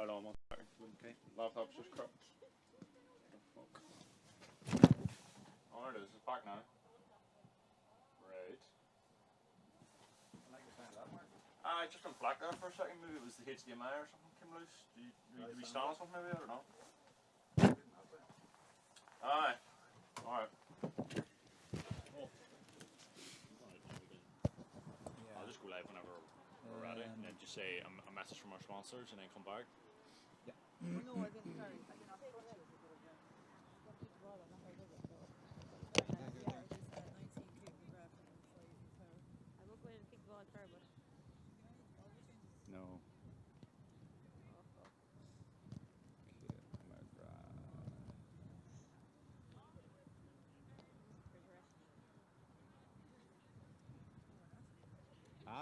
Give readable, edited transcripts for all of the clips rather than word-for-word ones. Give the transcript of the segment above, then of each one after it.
Hold on 1 second. Okay. Laptop's just cropped. Oh, there it is. It's back now. Right. I just went black there for a second. Maybe it was the HDMI or something came loose. Did we stand on something maybe? I don't know. Aye. Alright. I'll just go live whenever we're ready and then just say a message from our sponsors and then come back. Yeah. No, I didn't. Sorry. I did not say what. No.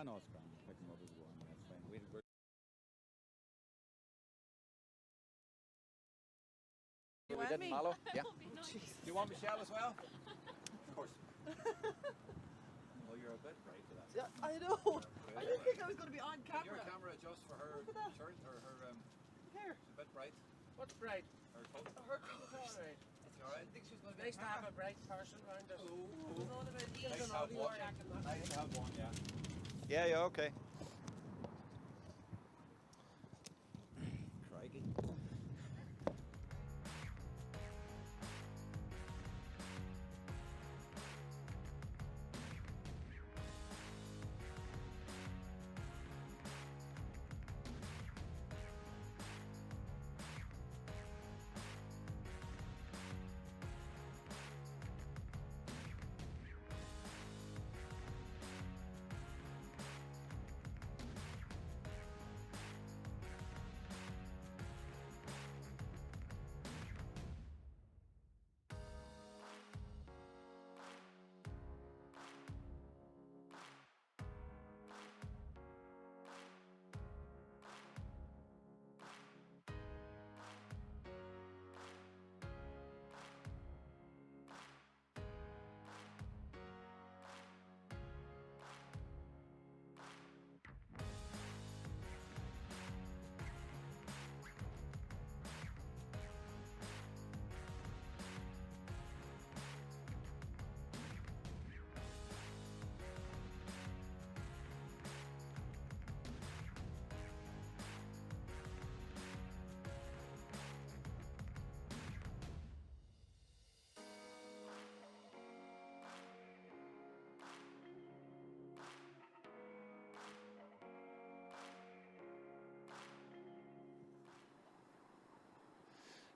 No, it's fine. Pick them up as one. That's fine. Do you want me? Mallow? Yeah. Do you want Michelle as well? Of course. Oh, you're a bit bright for that. Yeah, I know. Okay. I didn't think I was going to be on camera. Your camera adjusts for her shirt or her hair. It's a bit bright. What's bright? Her coat. Her coat. All right. It's all right. I think she's going to be nice to have a bright person around us. Oh. It's all about ease Nice and to have audio one. jack and that. Nice to have one, yeah. Yeah, okay. Crikey.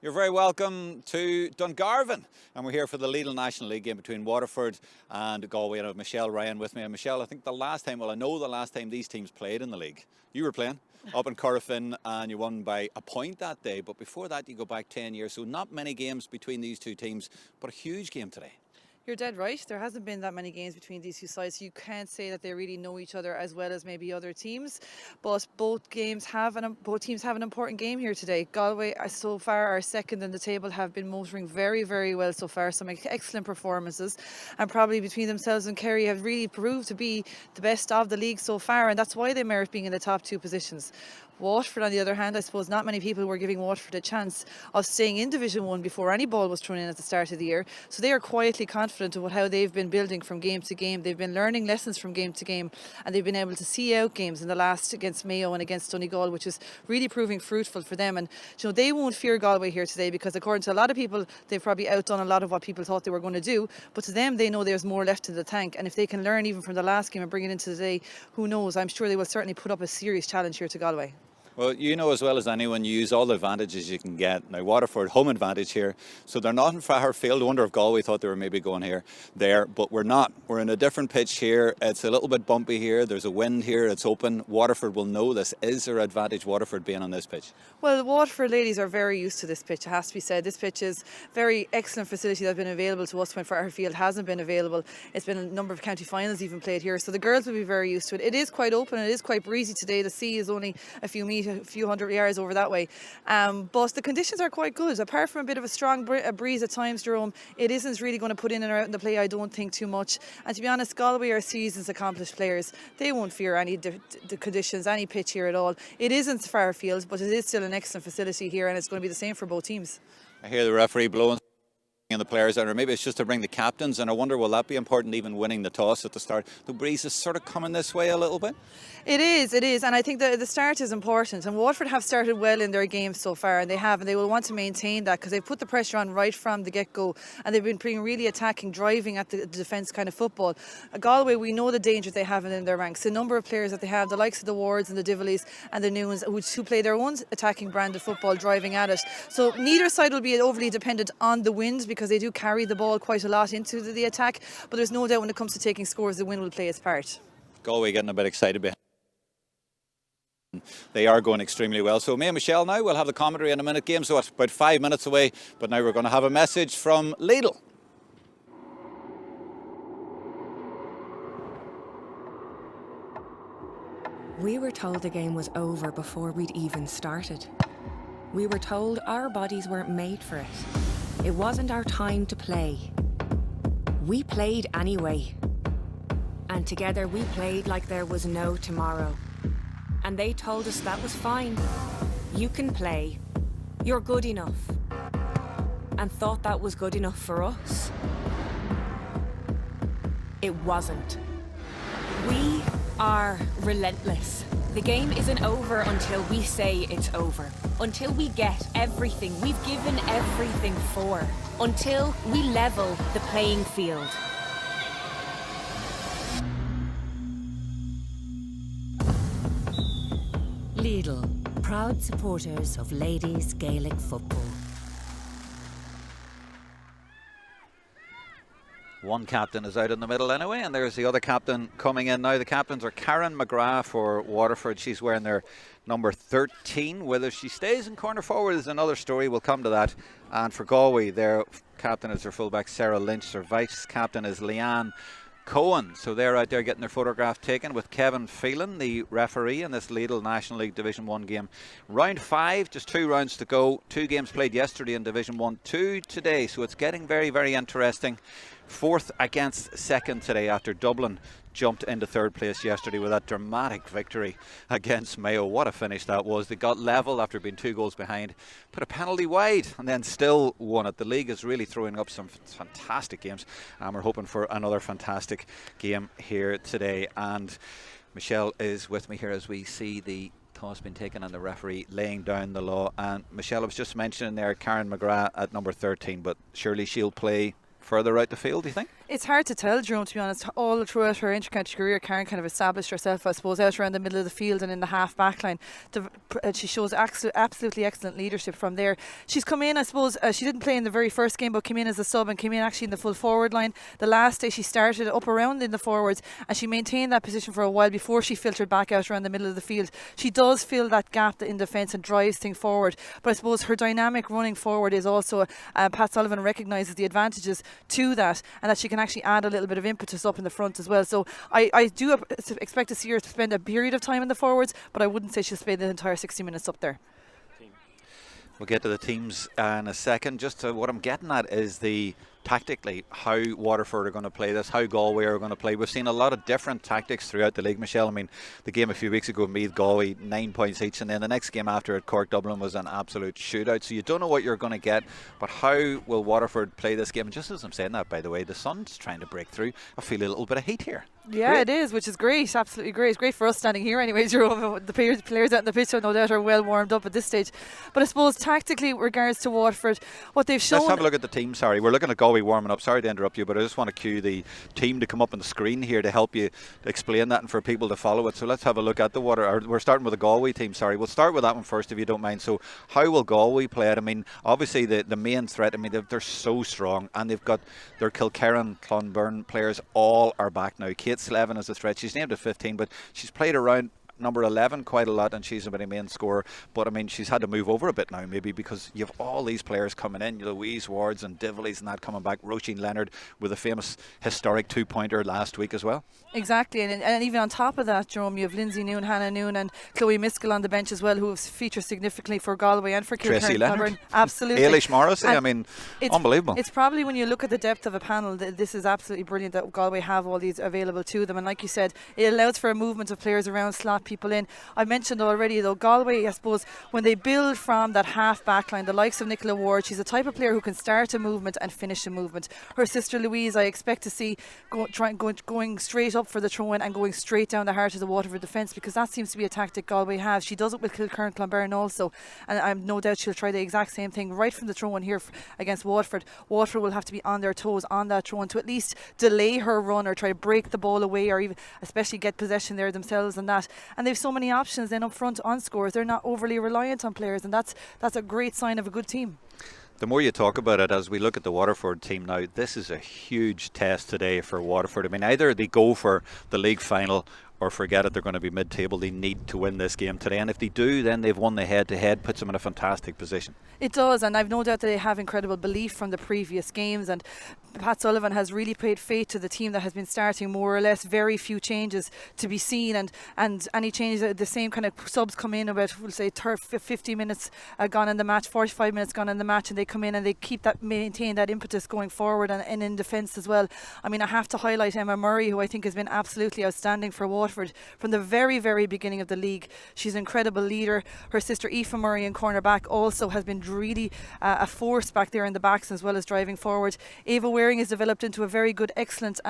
You're very welcome to Dungarvan, and we're here for the Lidl National League game between Waterford and Galway. And I have Michelle Ryan with me. And Michelle, I think the last time these teams played in the league, you were playing up in Corofin and you won by a point that day. But before that, you go back 10 years. So not many games between these two teams, but a huge game today. You're dead right. There hasn't been that many games between these two sides, so you can't say that they really know each other as well as maybe other teams. But both teams have an important game here today. Galway, so far, are second in the table, have been motoring very, very well so far. Some excellent performances, and probably between themselves and Kerry have really proved to be the best of the league so far, and that's why they merit being in the top two positions. Waterford, on the other hand, I suppose not many people were giving Waterford a chance of staying in Division 1 before any ball was thrown in at the start of the year. So they are quietly confident about how they've been building from game to game. They've been learning lessons from game to game, and they've been able to see out games in the last against Mayo and against Donegal, which is really proving fruitful for them. And they won't fear Galway here today, because according to a lot of people, they've probably outdone a lot of what people thought they were going to do. But to them, they know there's more left in the tank. And if they can learn even from the last game and bring it into today, who knows? I'm sure they will certainly put up a serious challenge here to Galway. Well, you know as well as anyone, you use all the advantages you can get. Now, Waterford, home advantage here, so they're not in far field. I wonder if Galway thought they were maybe going there, but we're not. We're in a different pitch here. It's a little bit bumpy here. There's a wind here. It's open. Waterford will know this. Is their advantage, Waterford, being on this pitch? Well, the Waterford ladies are very used to this pitch, it has to be said. This pitch is very excellent facility that's been available to us when Fairfield hasn't been available. It's been a number of county finals even played here, so the girls will be very used to it. It is quite open, it is quite breezy today. The sea is only a few a few hundred yards over that way. But the conditions are quite good. Apart from a bit of a strong breeze at times, Jerome, it isn't really going to put in and out in the play, I don't think, too much. And to be honest, Galway are seasons accomplished players. They won't fear any the conditions, any pitch here at all. It isn't far field, but it is still an excellent facility here, and it's going to be the same for both teams. I hear the referee blowing and the players out, or maybe it's just to bring the captains, and I wonder will that be important, even winning the toss at the start. The breeze is sort of coming this way a little bit. It is, and I think the start is important, and Waterford have started well in their games so far, and they will want to maintain that because they've put the pressure on right from the get-go, and they've been playing really attacking, driving at the defence kind of football. Galway, we know the danger they have in their ranks, the number of players that they have, the likes of the Wards and the Divillies and the Newans, who play their own attacking brand of football, driving at it. So neither side will be overly dependent on the wind because they do carry the ball quite a lot into the attack, but there's no doubt when it comes to taking scores, the wind will play its part. Galway getting a bit excited behind. They are going extremely well. So me and Michelle now, we'll have the commentary in a minute. Game's about 5 minutes away, but now we're going to have a message from Lidl. We were told the game was over before we'd even started. We were told our bodies weren't made for it. It wasn't our time to play. We played anyway. And together we played like there was no tomorrow. And they told us that was fine. You can play. You're good enough. And thought that was good enough for us. It wasn't. We are relentless. The game isn't over until we say it's over. Until we get everything we've given everything for. Until we level the playing field. Lidl, proud supporters of ladies Gaelic football. One captain is out in the middle anyway, and there's the other captain coming in now. The captains are Karen McGrath for Waterford. She's wearing their number 13. Whether she stays in corner forward is another story. We'll come to that. And for Galway, their captain is their fullback Sarah Lynch. Their vice captain is Leanne Cohen. So they're out there getting their photograph taken with Kevin Phelan, the referee in this Lidl National League Division 1 game. Round 5, just 2 rounds to go. 2 games played yesterday in Division 1, 2 today. So it's getting very, very interesting. 4th against 2nd today after Dublin jumped into 3rd place yesterday with that dramatic victory against Mayo. What a finish that was. They got level after being 2 goals behind, put a penalty wide and then still won it. The league is really throwing up some fantastic games, and we're hoping for another fantastic game here today. And Michelle is with me here as we see the toss being taken and the referee laying down the law. And Michelle, I was just mentioning there Karen McGrath at number 13, but surely she'll play further out the field, do you think? It's hard to tell, Jerome, to be honest. All throughout her intercounty career, Karen kind of established herself, I suppose, out around the middle of the field and in the half back line. She shows absolutely excellent leadership from there. She's come in, I suppose, she didn't play in the very first game, but came in as a sub and came in actually in the full forward line. The last day she started up around in the forwards, and she maintained that position for a while before she filtered back out around the middle of the field. She does fill that gap in defence and drives things forward, but I suppose her dynamic running forward is also, Pat Sullivan recognises the advantages to that, and that she can actually add a little bit of impetus up in the front as well. So I do expect to see her spend a period of time in the forwards, but I wouldn't say she'll spend the entire 60 minutes up there. We'll get to the teams in a second. Just what I'm getting at is tactically how Waterford are going to play this, how Galway are going to play. We've seen a lot of different tactics throughout the league, Michelle. I mean, the game a few weeks ago, Meath Galway, 9 points each, and then the next game after at Cork Dublin was an absolute shootout. So you don't know what you're going to get, but how will Waterford play this game? And just as I'm saying that, by the way, the sun's trying to break through. I feel a little bit of heat here. Yeah, great. It is, which is great, absolutely great. It's great for us standing here anyways. The players out in the pitch, no doubt, are well warmed up at this stage. But I suppose tactically, with regards to Waterford, what they've shown... Let's have a look at the team, sorry. We're looking at Galway warming up. Sorry to interrupt you, but I just want to cue the team to come up on the screen here to help you explain that and for people to follow it. So let's have a look at we're starting with the Galway team, sorry. We'll start with that one first if you don't mind. So how will Galway play it? I mean, obviously the main threat, I mean, they're so strong, and they've got their Kilkerran, Clonbyrne players all are back now. Kate Slevin is a threat. She's named at 15, but she's played around number 11 quite a lot, and she's a bit of main scorer. But I mean, she's had to move over a bit now, maybe because you have all these players coming in, Louise Wards and Divleys and that coming back. Roisin Leonard with a famous historic 2-pointer last week as well. Exactly, and even on top of that, Jerome, you have Lindsay Noon, Hannah Noon and Chloe Miskell on the bench as well, who have featured significantly for Galway and for Tracy Kilkerran. Leonard. Absolutely. Ailish Morrissey, And I mean, unbelievable. It's probably, when you look at the depth of a panel, this is absolutely brilliant that Galway have all these available to them. And like you said, it allows for a movement of players around, slot people in. I mentioned already, though, Galway, I suppose, when they build from that half back line, the likes of Nicola Ward, she's a type of player who can start a movement and finish a movement. Her sister Louise, I expect to see going straight up for the throw-in and going straight down the heart of the Waterford defence, because that seems to be a tactic Galway have. She does it with Kilkerran Clonberne also, and I'm no doubt she'll try the exact same thing right from the throw-in here against Waterford. Waterford will have to be on their toes on that throw-in to at least delay her run or try to break the ball away, or even especially get possession there themselves and that. And they've so many options then up front on scores. They're not overly reliant on players, and that's a great sign of a good team. The more you talk about it, as we look at the Waterford team now, this is a huge test today for Waterford. I mean, either they go for the league final or forget it, they're going to be mid-table. They need to win this game today, and if they do, then they've won the head-to-head, puts them in a fantastic position. It does, and I've no doubt that they have incredible belief from the previous games, and Pat Sullivan has really paid faith to the team that has been starting more or less. Very few changes to be seen, and any changes, the same kind of subs come in about, we'll say, 50 minutes gone in the match, 45 minutes gone in the match, and they come in and they keep that, maintain that impetus going forward and in defence as well. I mean, I have to highlight Emma Murray, who I think has been absolutely outstanding for Waterford from the very, very beginning of the league. She's an incredible leader. Her sister Aoife Murray in cornerback also has been really a force back there in the backs as well as driving forward. Ava Waring has developed into a very good, excellent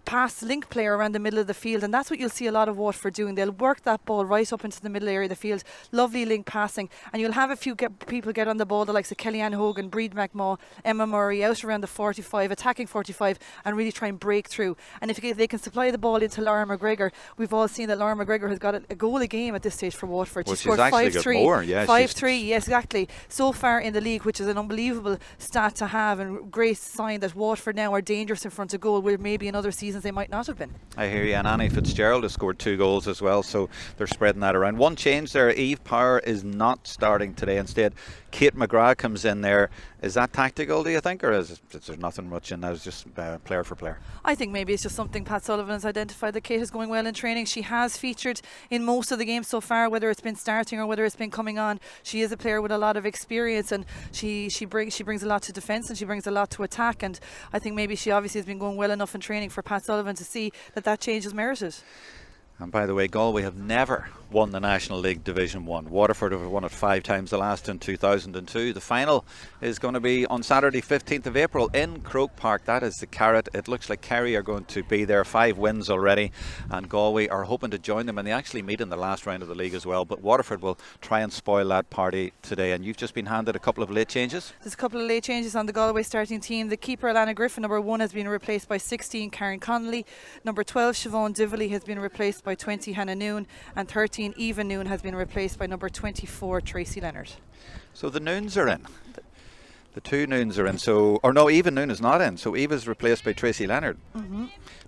pass link player around the middle of the field, and that's what you'll see a lot of Waterford doing. They'll work that ball right up into the middle area of the field, lovely link passing, and you'll have a few people get on the ball, the likes of Kellyanne Hogan, Breed McMaw, Emma Murray out around the 45, attacking 45, and really try and break through. And if they can supply the ball into Laura McGregor, we've all seen that Laura McGregor has got a goal a game at this stage for Waterford. Well, she scored 5-3, yeah, 5-3, yes, exactly, so far in the league, which is an unbelievable stat to have, and great sign that Waterford now are dangerous in front of goal, where maybe in other seasons they might not have been. I hear you, and Annie Fitzgerald has scored 2 goals as well, so they're spreading that around. One change there, Eve Power is not starting today. Instead, Kate McGrath comes in there. Is that tactical, do you think, or is there nothing much in that? It's just player for player? I think maybe it's just something Pat Sullivan has identified that Kate is going well in training. She has featured in most of the games so far, whether it's been starting or whether it's been coming on. She is a player with a lot of experience, and she brings a lot to defence, and she brings a lot to attack, and I think maybe she obviously has been going well enough in training for Pat Sullivan to see that change is merited. And by the way, Galway have never won the National League Division 1. Waterford have won it 5 times, the last in 2002. The final is going to be on Saturday 15th of April in Croke Park. That is the carrot. It looks like Kerry are going to be there. 5 wins already, and Galway are hoping to join them, and they actually meet in the last round of the league as well. But Waterford will try and spoil that party today. And you've just been handed a couple of late changes. There's a couple of late changes on the Galway starting team. The keeper Alana Griffin, number 1, has been replaced by 16 Karen Connolly. Number 12 Siobhan Dively has been replaced by 20 Hannah Noon, and 13 Eva Noon has been replaced by number 24 Tracy Leonard. So the Noons are in. The 2 Noons are in. So, or no, Eva Noon is not in. So Eva's replaced by Tracy Leonard.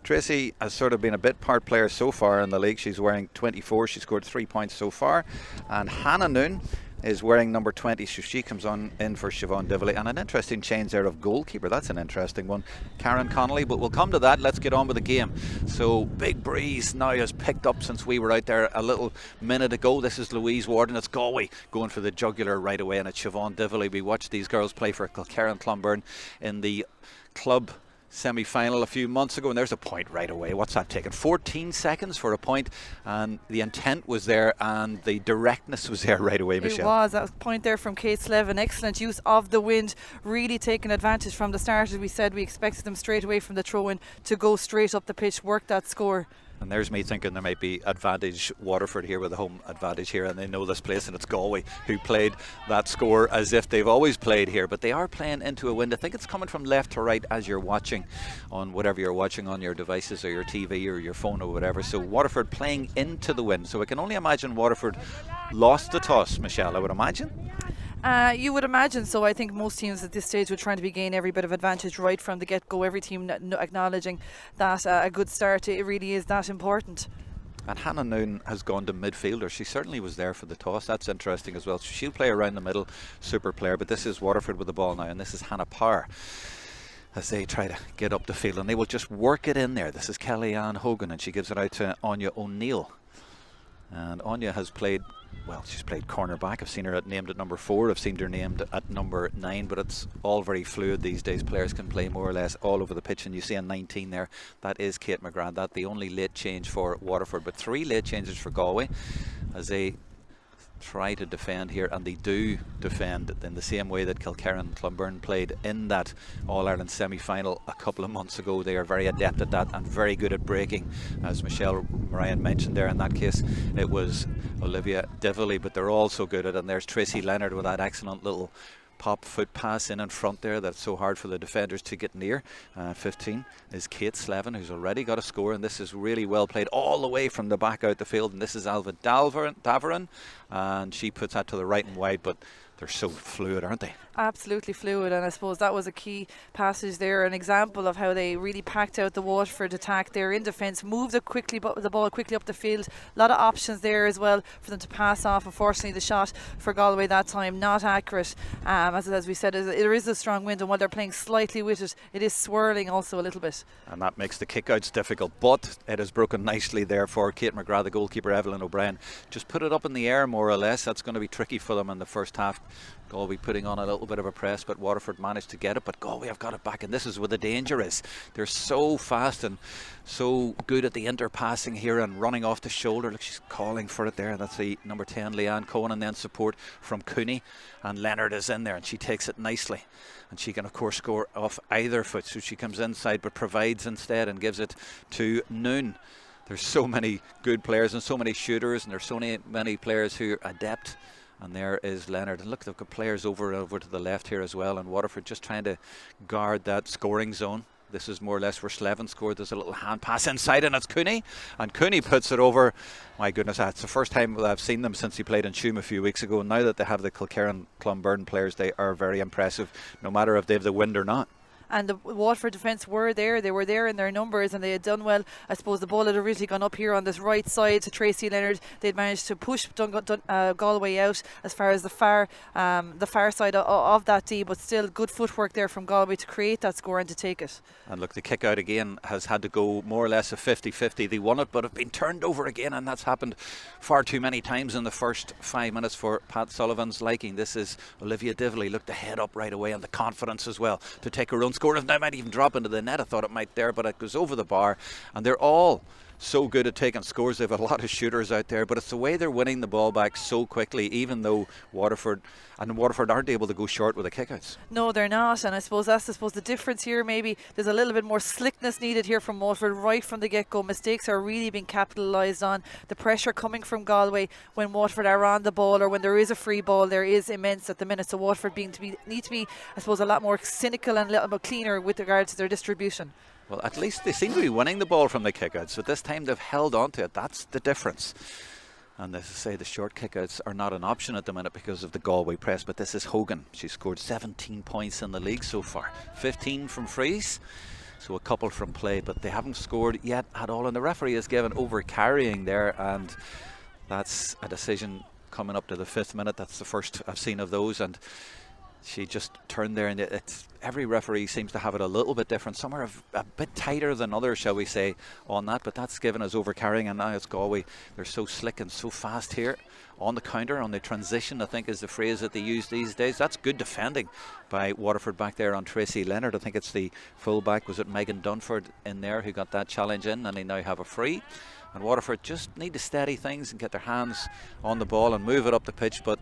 Tracy has sort of been a bit part player so far in the league. She's wearing 24. She scored 3 points so far. And Hannah Noon is wearing number 20, so she comes on in for Siobhan Dively. And an interesting change there of goalkeeper. That's an interesting one, Karen Connolly, but we'll come to that. Let's get on with the game. So Big Breeze now has picked up since we were out there a little minute ago. This is Louise Ward, and it's Galway going for the jugular right away, and it's Siobhan Dively. We watched these girls play for Kilkerran Clonberne in the club semi-final a few months ago, and there's a point right away. What's that taken? 14 seconds for a point, and the intent was there and the directness was there right away, Michelle. It was. That point there from Kate Slevin. Excellent use of the wind, really taking advantage from the start. As we said, we expected them straight away from the throw-in to go straight up the pitch, work that score. And there's me thinking there might be advantage Waterford here with a home advantage here, and they know this place, and it's Galway who played that score as if they've always played here, but they are playing into a wind. I think it's coming from left to right as you're watching on whatever you're watching on your devices or your TV or your phone or whatever. So Waterford playing into the wind. So I can only imagine Waterford lost the toss, Michelle, I would imagine. You would imagine so. I think most teams at this stage would try to gain every bit of advantage right from the get-go. Every team acknowledging that a good start, it really is that important. And Hannah Noon has gone to midfielder. She certainly was there for the toss. That's interesting as well. So she'll play around the middle, super player. But this is Waterford with the ball now, and this is Hannah Power as they try to get up the field. And they will just work it in there. This is Kellyanne Hogan, and she gives it out to Anya O'Neill. And Anya has played, well, she's played cornerback. I've seen her named at number 4. I've seen her named at number 9. But it's all very fluid these days. Players can play more or less all over the pitch. And you see a 19 there. That is Kate McGrath. That's the only late change for Waterford. But 3 late changes for Galway as they try to defend here, and they do defend in the same way that Kilkerran and Clonberne played in that All-Ireland semi-final a couple of months ago. They are very adept at that and very good at breaking, as Michelle Ryan mentioned there. In that case it was Olivia Dively, but they're also good at it. And there's Tracy Leonard with that excellent little pop foot pass in front there that's so hard for the defenders to get near. 15 is Kate Slevin, who's already got a score, and this is really well played all the way from the back out the field. And this is Alva Daverin, and she puts that to the right and wide, but they're so fluid, aren't they? Absolutely fluid, and I suppose that was a key passage there, an example of how they really packed out the Waterford attack there in defence, moved it quickly, the ball quickly up the field. A lot of options there as well for them to pass off. Unfortunately, the shot for Galway that time not accurate. As we said, there is a strong wind, and while they're playing slightly with it, it is swirling also a little bit. And that makes the kickouts difficult, but it has broken nicely there for Kate McGrath. The goalkeeper Evelyn O'Brien just put it up in the air more or less. That's going to be tricky for them in the first half. Galway putting on a little bit of a press, but Waterford managed to get it. But Galway have got it back, and this is where the danger is. They're so fast and so good at the interpassing here and running off the shoulder. Look, she's calling for it there. That's the number 10, Leanne Cohen, and then support from Cooney. And Leonard is in there, and she takes it nicely. And she can, of course, score off either foot. So she comes inside, but provides instead and gives it to Noon. There's so many good players and so many shooters, and there's so many players who are adept. And there is Leonard. And look, they've got players over to the left here as well. And Waterford just trying to guard that scoring zone. This is more or less where Slevin scored. There's a little hand pass inside, and it's Cooney. And Cooney puts it over. My goodness, it's the first time I've seen them since he played in Tuam a few weeks ago. And now that they have the Kilkerran Clonberne players, they are very impressive, no matter if they have the wind or not. And the Waterford defence were there. They were there in their numbers, and they had done well. I suppose the ball had originally gone up here on this right side to Tracy Leonard. They'd managed to push Galway out as far as the far side of that D, but still good footwork there from Galway to create that score and to take it. And look, the kick out again has had to go more or less a 50-50. They won it, but have been turned over again, and that's happened far too many times in the first 5 minutes for Pat Sullivan's liking. This is Olivia Dively. Look, the head up right away and the confidence as well to take her own score. If now might even drop into the net. I thought it might there, but it goes over the bar. And they're all so good at taking scores. They've a lot of shooters out there, but it's the way they're winning the ball back so quickly, even though Waterford aren't able to go short with the kickouts. No, they're not, and I suppose that's the difference here. Maybe there's a little bit more slickness needed here from Waterford right from the get-go. Mistakes are really being capitalised on. The pressure coming from Galway when Waterford are on the ball, or when there is a free ball, there is immense at the minute. So Waterford need to be, I suppose, a lot more cynical and a little bit cleaner with regard to their distribution. Well, at least they seem to be winning the ball from the kickouts, so this time they've held on to it. That's the difference. And as I say, the short kickouts are not an option at the minute because of the Galway press. But this is Hogan. She scored 17 points in the league so far, 15 from frees, so a couple from play, but they haven't scored yet at all. And the referee has given over carrying there, and that's a decision coming up to the 5th minute. That's the first I've seen of those, and she just turned there, and every referee seems to have it a little bit different. Some are a bit tighter than others, shall we say, on that, but that's given us overcarrying. And now it's Galway. They're so slick and so fast here on the counter, on the transition, I think is the phrase that they use these days. That's good defending by Waterford back there on Tracy Leonard. I think it's the full-back, was it Megan Dunford in there, who got that challenge in, and they now have a free. And Waterford just need to steady things and get their hands on the ball and move it up the pitch, but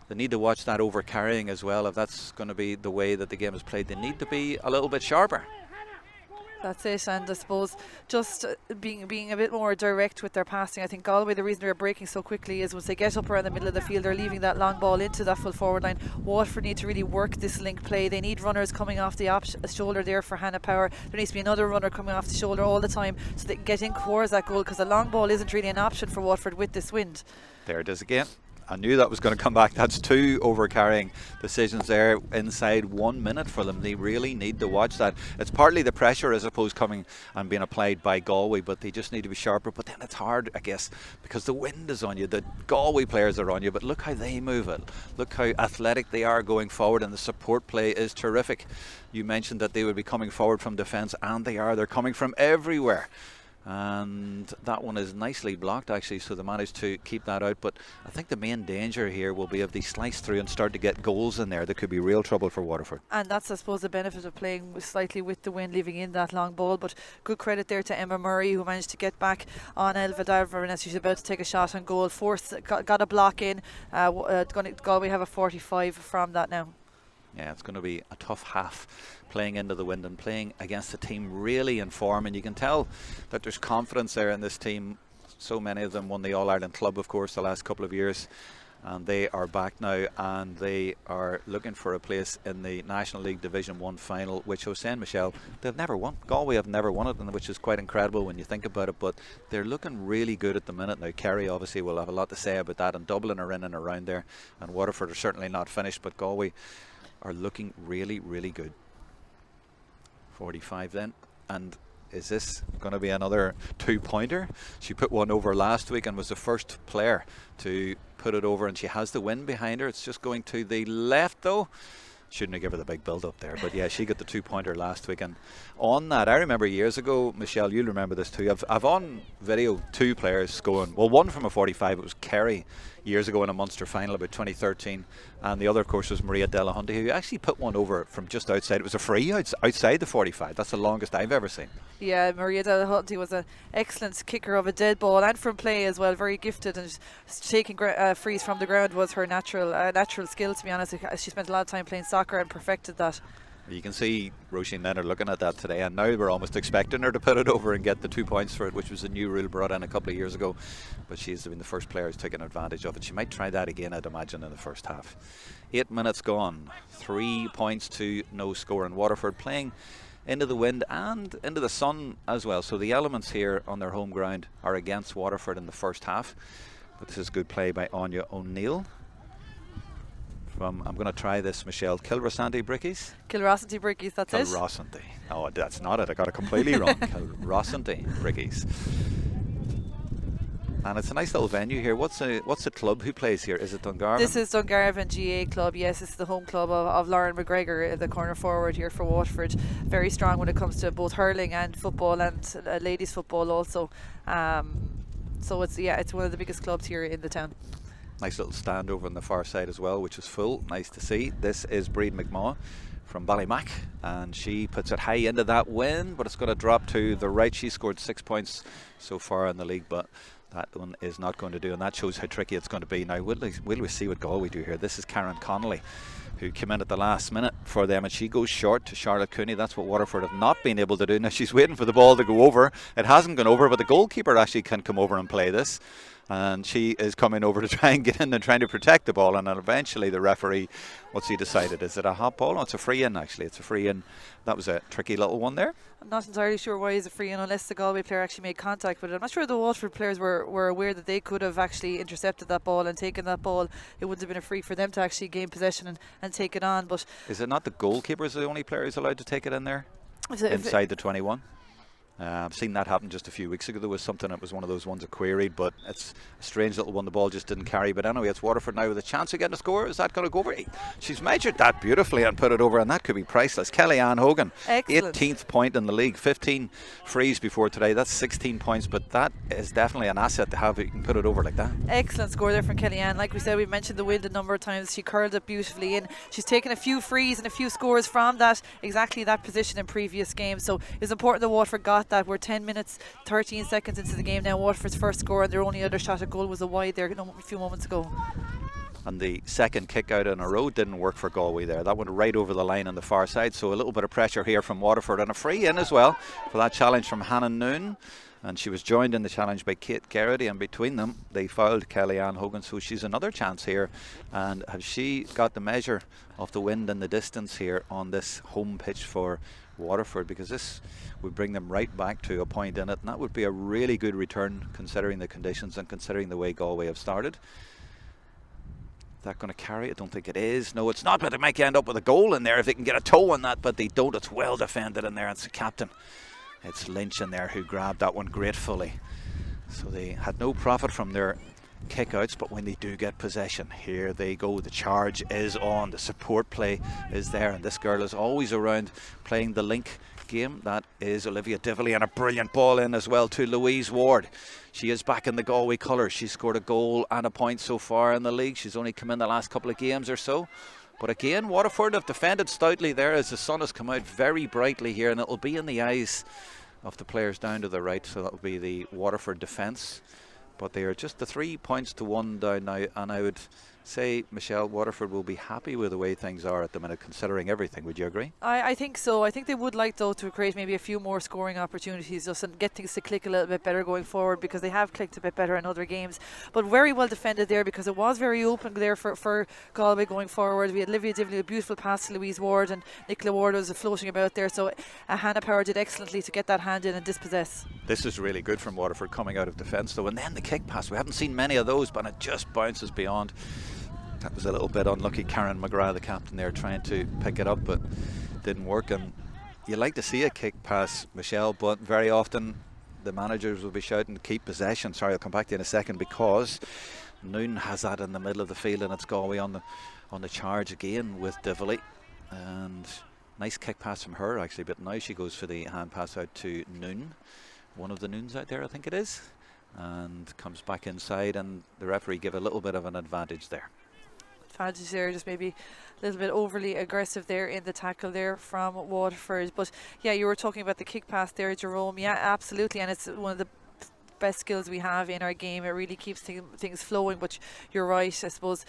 they need to watch that over carrying as well. If that's going to be the way that the game is played, they need to be a little bit sharper. That's it, and I suppose just being a bit more direct with their passing. I think Galway, the reason they're breaking so quickly is once they get up around the middle of the field, they're leaving that long ball into that full forward line. Waterford need to really work this link play. They need runners coming off the shoulder there for Hannah Power. There needs to be another runner coming off the shoulder all the time so they can get in towards that goal, because the long ball isn't really an option for Waterford with this wind. There it is again. I knew that was going to come back. That's 2 over-carrying decisions there inside 1 minute for them. They really need to watch that. It's partly the pressure, I suppose, coming and being applied by Galway, but they just need to be sharper. But then it's hard, I guess, because the wind is on you. The Galway players are on you, but look how they move it. Look how athletic they are going forward, and the support play is terrific. You mentioned that they would be coming forward from defence, and they are. They're coming from everywhere. And that one is nicely blocked, actually, so they managed to keep that out. But I think the main danger here will be if they slice through and start to get goals in there. There could be real trouble for Waterford. And that's, I suppose, the benefit of playing slightly with the wind, leaving in that long ball. But good credit there to Emma Murray, who managed to get back on Elva Darver as she's about to take a shot on goal. Got a block in. Galway have a 45 from that now. Yeah, it's going to be a tough half, playing into the wind and playing against a team really in form, and you can tell that there's confidence there in this team. So many of them won the All-Ireland Club, of course, the last couple of years, and they are back now, and they are looking for a place in the National League Division 1 final, which I was saying, Michelle, they've never won. Galway have never won it, and which is quite incredible when you think about it, but they're looking really good at the minute now. Kerry obviously will have a lot to say about that, and Dublin are in and around there, and Waterford are certainly not finished, but Galway are looking really, really good. 45 then, and is this going to be another 2-pointer? She put one over last week and was the first player to put it over, and she has the wind behind her. It's just going to the left though. Shouldn't have given her the big build up there, but yeah, she got the 2-pointer last week. And on that, I remember years ago, Michelle, you'll remember this too, I've on video 2 players scoring. Well, one from a 45, it was Kerry years ago in a Munster final about 2013, and the other of course was Maria Delahunty, who actually put one over from just outside. It was a free outside the 45. That's the longest I've ever seen. Yeah, Maria Delahunty was an excellent kicker of a dead ball and from play as well, very gifted, and taking frees from the ground was her natural skill, to be honest. She spent a lot of time playing soccer and perfected that. You can see Roisin Leonard looking at that today, and now we're almost expecting her to put it over and get the 2 points for it, which was a new rule brought in a couple of years ago, but she's been the first player who's taken advantage of it. She might try that again, I'd imagine, in the first half. 8 minutes gone, 3 points to no score, and Waterford playing into the wind and into the sun as well, so the elements here on their home ground are against Waterford in the first half. But this is good play by Anya O'Neill. I'm going to try this, Michelle. Kilrossanty Brickies? Kilrossanty Brickies, that's it. Kilrossanty. Oh, that's not it. I got it completely wrong. Kilrossanty Brickies. And it's a nice little venue here. What's the club who plays here? Is it Dungarvan? This is Dungarvan GA Club. Yes, it's the home club of Lauren McGregor, the corner forward here for Waterford. Very strong when it comes to both hurling and football, and ladies football also. So it's one of the biggest clubs here in the town. Nice little stand over on the far side as well, which is full. Nice to see. This is Breed McMaw from Ballymac, and she puts it high into that wind, but it's going to drop to the right. She scored 6 points so far in the league, but that one is not going to do, and that shows how tricky it's going to be. Now, will we see what Galway do here? This is Karen Connolly, who came in at the last minute for them, and she goes short to Charlotte Cooney. That's what Waterford have not been able to do. Now she's waiting for the ball to go over. It hasn't gone over, but the goalkeeper actually can come over and play this, and she is coming over to try and get in and trying to protect the ball, and then eventually the referee, what's he decided? Is it a hot ball? No, it's a free in, actually. It's a free in. That was a tricky little one there. I'm not entirely sure why it's a free in unless the Galway player actually made contact with it. I'm not sure the Waterford players were aware that they could have actually intercepted that ball and taken that ball. It wouldn't have been a free for them to actually gain possession and take it on. But is it not the goalkeeper is the only player who's allowed to take it in there? Inside the 21? I've seen that happen just a few weeks ago. There was something that was one of those ones I queried, but it's a strange little one. The ball just didn't carry. But anyway, it's Waterford now with a chance of getting a score. Is that going to go over? She's measured that beautifully and put it over, and that could be priceless. Kellyanne Hogan, excellent. 18th point in the league, 15 frees before today. That's 16 points, but that is definitely an asset to have. You can put it over like that. Excellent score there from Kellyanne. Like we said, we've mentioned the wind a number of times. She curled it beautifully in. She's taken a few frees and a few scores from exactly that position in previous games. So it's important that Waterford got that. We're 10 minutes 13 seconds into the game now. Waterford's first score, and their only other shot at goal was a wide there a few moments ago. And the second kick out in a row didn't work for Galway there. That went right over the line on the far side, so a little bit of pressure here from Waterford, and a free in as well for that challenge from Hannah Noon, and she was joined in the challenge by Kate Garrity, and between them they fouled Kellyanne Hogan, so she's another chance here. And has she got the measure of the wind and the distance here on this home pitch for Waterford, because this would bring them right back to a point in it, and that would be a really good return considering the conditions and considering the way Galway have started. that going to carry? I don't think it is. No, it's not, but they might end up with a goal in there if they can get a toe on that, but they don't. It's well defended in there. It's the captain. It's Lynch in there who grabbed that one gratefully. So they had no profit from their kick-outs, but when they do get possession, here they go. The charge is on. The support play is there, and this girl is always around playing the link game. That is Olivia Dively, and a brilliant ball in as well to Louise Ward. She is back in the Galway colours. She's scored a goal and a point so far in the league. She's only come in the last couple of games or so. But again, Waterford have defended stoutly there as the sun has come out very brightly here, and it'll be in the eyes of the players down to the right, so that will be the Waterford defence. But they are just the 3 points to 1 down now, and I would say, Michelle, Waterford will be happy with the way things are at the minute, considering everything. Would you agree? I think so. I think they would like, though, to create maybe a few more scoring opportunities just and get things to click a little bit better going forward, because they have clicked a bit better in other games. But very well defended there, because it was very open there for Galway going forward. We had Olivia Dively, a beautiful pass to Louise Ward, and Nicola Ward was floating about there. So Hannah Power did excellently to get that hand in and dispossess. This is really good from Waterford coming out of defence, though. And then the kick pass. We haven't seen many of those, but it just bounces beyond. That was a little bit unlucky. Karen McGrath, the captain there, trying to pick it up, but didn't work. And you like to see a kick pass, Michelle, but very often the managers will be shouting, keep possession. Sorry, I'll come back to you in a second, because Noon has that in the middle of the field, and it's Galway on the charge again with Dively. And nice kick pass from her, actually, but now she goes for the hand pass out to Noon. One of the Noons out there, I think it is, and comes back inside, and the referee give a little bit of an advantage there. Advantage there, just maybe a little bit overly aggressive there in the tackle there from Waterford. But yeah, you were talking about the kick pass there, Jerome. Yeah, absolutely, and it's one of the best skills we have in our game. It really keeps things flowing. But you're right, I suppose,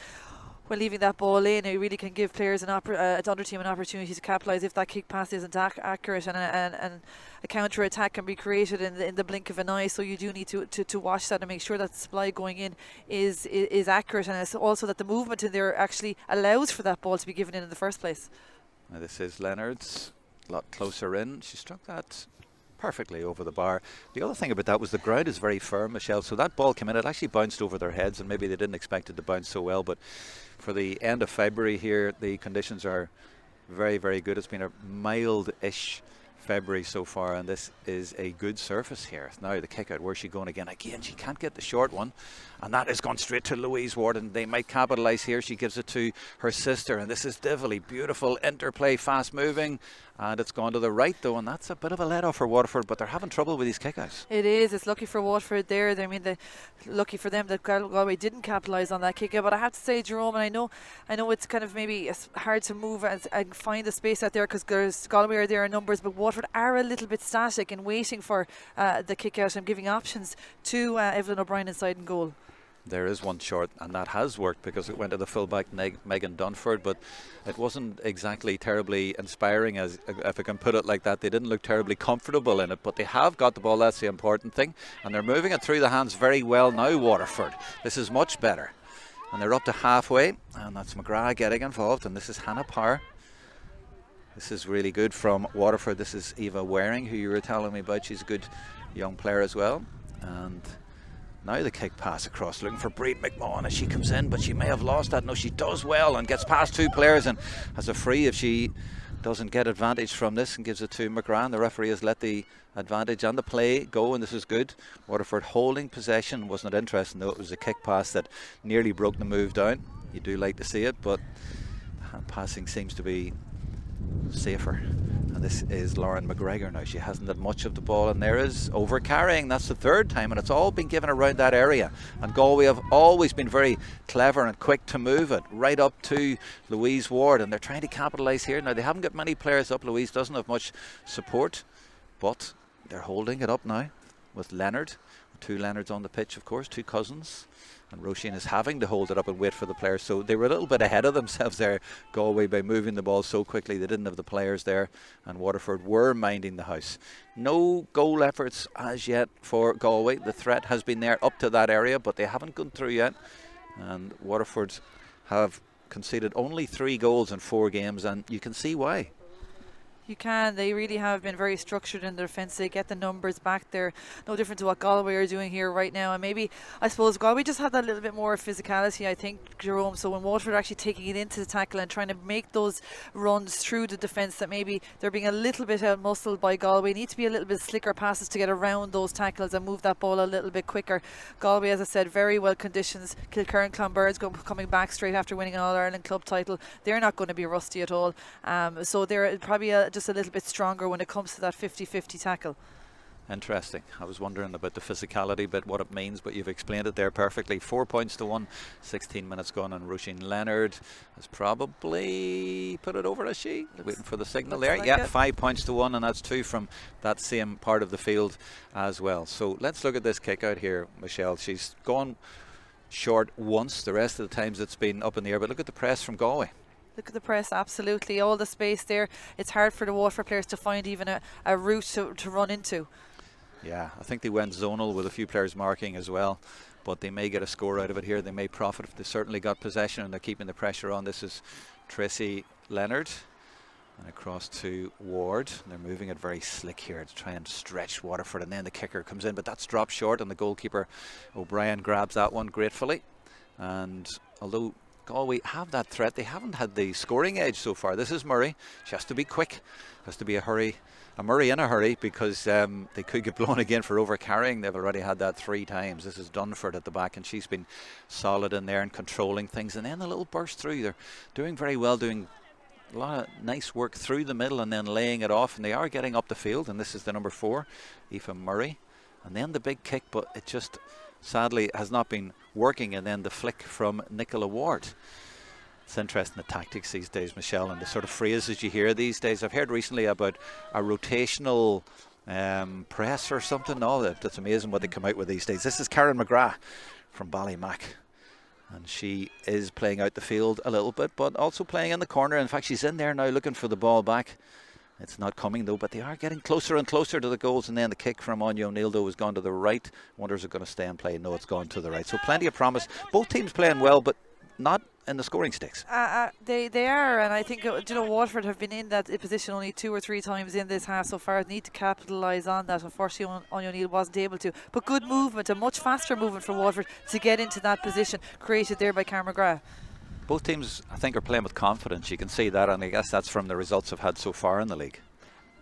when leaving that ball in, it really can give players an other team an opportunity to capitalise if that kick pass isn't accurate, and a counter attack can be created in the blink of an eye. So you do need to watch that and make sure that the supply going in is accurate, and it's also that the movement in there actually allows for that ball to be given in the first place. Now this is Leonard's, a lot closer in. She struck that perfectly over the bar. The other thing about that was the ground is very firm, Michelle, so that ball came in, it actually bounced over their heads, and maybe they didn't expect it to bounce so well. But for the end of February here, the conditions are very, very good. It's been a mild-ish February so far, and this is a good surface here. Now the kick out, where's she going again? Again, she can't get the short one, and that has gone straight to Louise Ward, and they might capitalise here. She gives it to her sister, and this is Dively. Beautiful interplay, fast moving, and it's gone to the right though, and that's a bit of a let off for Waterford, but they're having trouble with these kickouts. It is. It's lucky for Waterford there. I mean, lucky for them that Galway didn't capitalise on that kick out. But I have to say, Jerome, and I know it's kind of maybe hard to move and find the space out there, because Galway are there in numbers, but Waterford are a little bit static and waiting for the kick out and giving options to Evelyn O'Brien inside in goal. There is one short, and that has worked, because it went to the fullback Megan Dunford, but it wasn't exactly terribly inspiring, as if I can put it like that. They didn't look terribly comfortable in it, but they have got the ball. That's the important thing, and they're moving it through the hands very well now, Waterford. This is much better, and they're up to halfway, and that's McGrath getting involved, and this is Hannah Power. This is really good from Waterford. This is Eva Waring, who you were telling me about. She's a good young player as well. And now the kick pass across, looking for Breed McMahon as she comes in, but she may have lost that. No, she does well and gets past two players and has a free if she doesn't get advantage from this, and gives it to McGrath. The referee has let the advantage and the play go, and this is good. Waterford holding possession. Wasn't it interesting though? It was a kick pass that nearly broke the move down. You do like to see it, but hand passing seems to be safer. And this is Lauren McGregor now. She hasn't had much of the ball, and there is over carrying. That's the third time, and it's all been given around that area. And Galway have always been very clever and quick to move it right up to Louise Ward, and they're trying to capitalise here. Now they haven't got many players up. Louise doesn't have much support, but they're holding it up now with Leonard. Two Leonards on the pitch, of course, two cousins. And Roisin is having to hold it up and wait for the players. So they were a little bit ahead of themselves there, Galway, by moving the ball so quickly. They didn't have the players there, and Waterford were minding the house. No goal efforts as yet for Galway. The threat has been there up to that area, but they haven't gone through yet. And Waterford have conceded only 3 goals in 4 games, and you can see why. You can. They really have been very structured in their defence. They get the numbers back there. No different to what Galway are doing here right now. And maybe, I suppose, Galway just had that little bit more physicality, I think, Jerome. So when Waterford are actually taking it into the tackle and trying to make those runs through the defence, that maybe they're being a little bit out-muscled by Galway. Need to be a little bit slicker passes to get around those tackles and move that ball a little bit quicker. Galway, as I said, very well conditions. Kilkerran and Clonburd's coming back straight after winning an All-Ireland club title. They're not going to be rusty at all. So they're probably just a little bit stronger when it comes to that 50-50 tackle. Interesting. I was wondering about the physicality bit, what it means, but you've explained it there perfectly. 4 points to 1, 16 minutes gone, and Roisin Leonard has probably put it over, has she? Waiting for the signal there. Like yeah, it. 5 points to 1, and that's 2 from that same part of the field as well. So let's look at this kick out here, Michelle. She's gone short once. The rest of the times it's been up in the air, but look at the press from Galway. Look at the press, absolutely. All the space there. It's hard for the Waterford players to find even a route to run into. Yeah, I think they went zonal with a few players marking as well, but they may get a score out of it here. They may profit. They certainly got possession and they're keeping the pressure on. This is Tracy Leonard and across to Ward. They're moving it very slick here to try and stretch Waterford, and then the kicker comes in, but that's dropped short and the goalkeeper O'Brien grabs that one gratefully. And although Galway have that threat, they haven't had the scoring edge so far. This is Murray. She has to be quick, has to be a Murray in a hurry, because they could get blown again for over-carrying. They've already had that 3 times. This is Dunford at the back, and she's been solid in there and controlling things. And then a little burst through. They're doing very well, doing a lot of nice work through the middle and then laying it off, and they are getting up the field. And this is the number 4, Aoife Murray. And then the big kick, but it just sadly has not been working, and then the flick from Nicola Ward. It's interesting, the tactics these days, Michelle, and the sort of phrases you hear these days. I've heard recently about a rotational press or something. Oh, that's amazing what they come out with these days. This is Karen McGrath from Ballymac, and she is playing out the field a little bit, but also playing in the corner. In fact, she's in there now looking for the ball back. It's not coming though, but they are getting closer and closer to the goals. And then the kick from Anya O'Neill though has gone to the right. Wonder is it going to stay and play? No, it's gone to the right. So plenty of promise. Both teams playing well, but not in the scoring stakes. They are, and I think Waterford have been in that position only 2 or 3 times in this half so far. They need to capitalise on that. Unfortunately, Anya O'Neill wasn't able to. But good movement, a much faster movement for Waterford to get into that position created there by Karen McGrath. Both teams, I think, are playing with confidence. You can see that, and I guess that's from the results they've had so far in the league.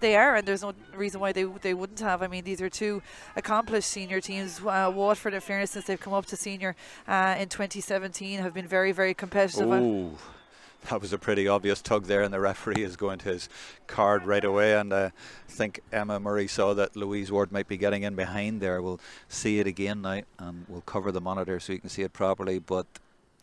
They are, and there's no reason why they wouldn't have. I mean, these are 2 accomplished senior teams. Waterford, in fairness, since they've come up to senior in 2017, have been very, very competitive. Oh, that was a pretty obvious tug there, and the referee is going to his card right away. And I think Emma Murray saw that Louise Ward might be getting in behind there. We'll see it again now, and we'll cover the monitor so you can see it properly. But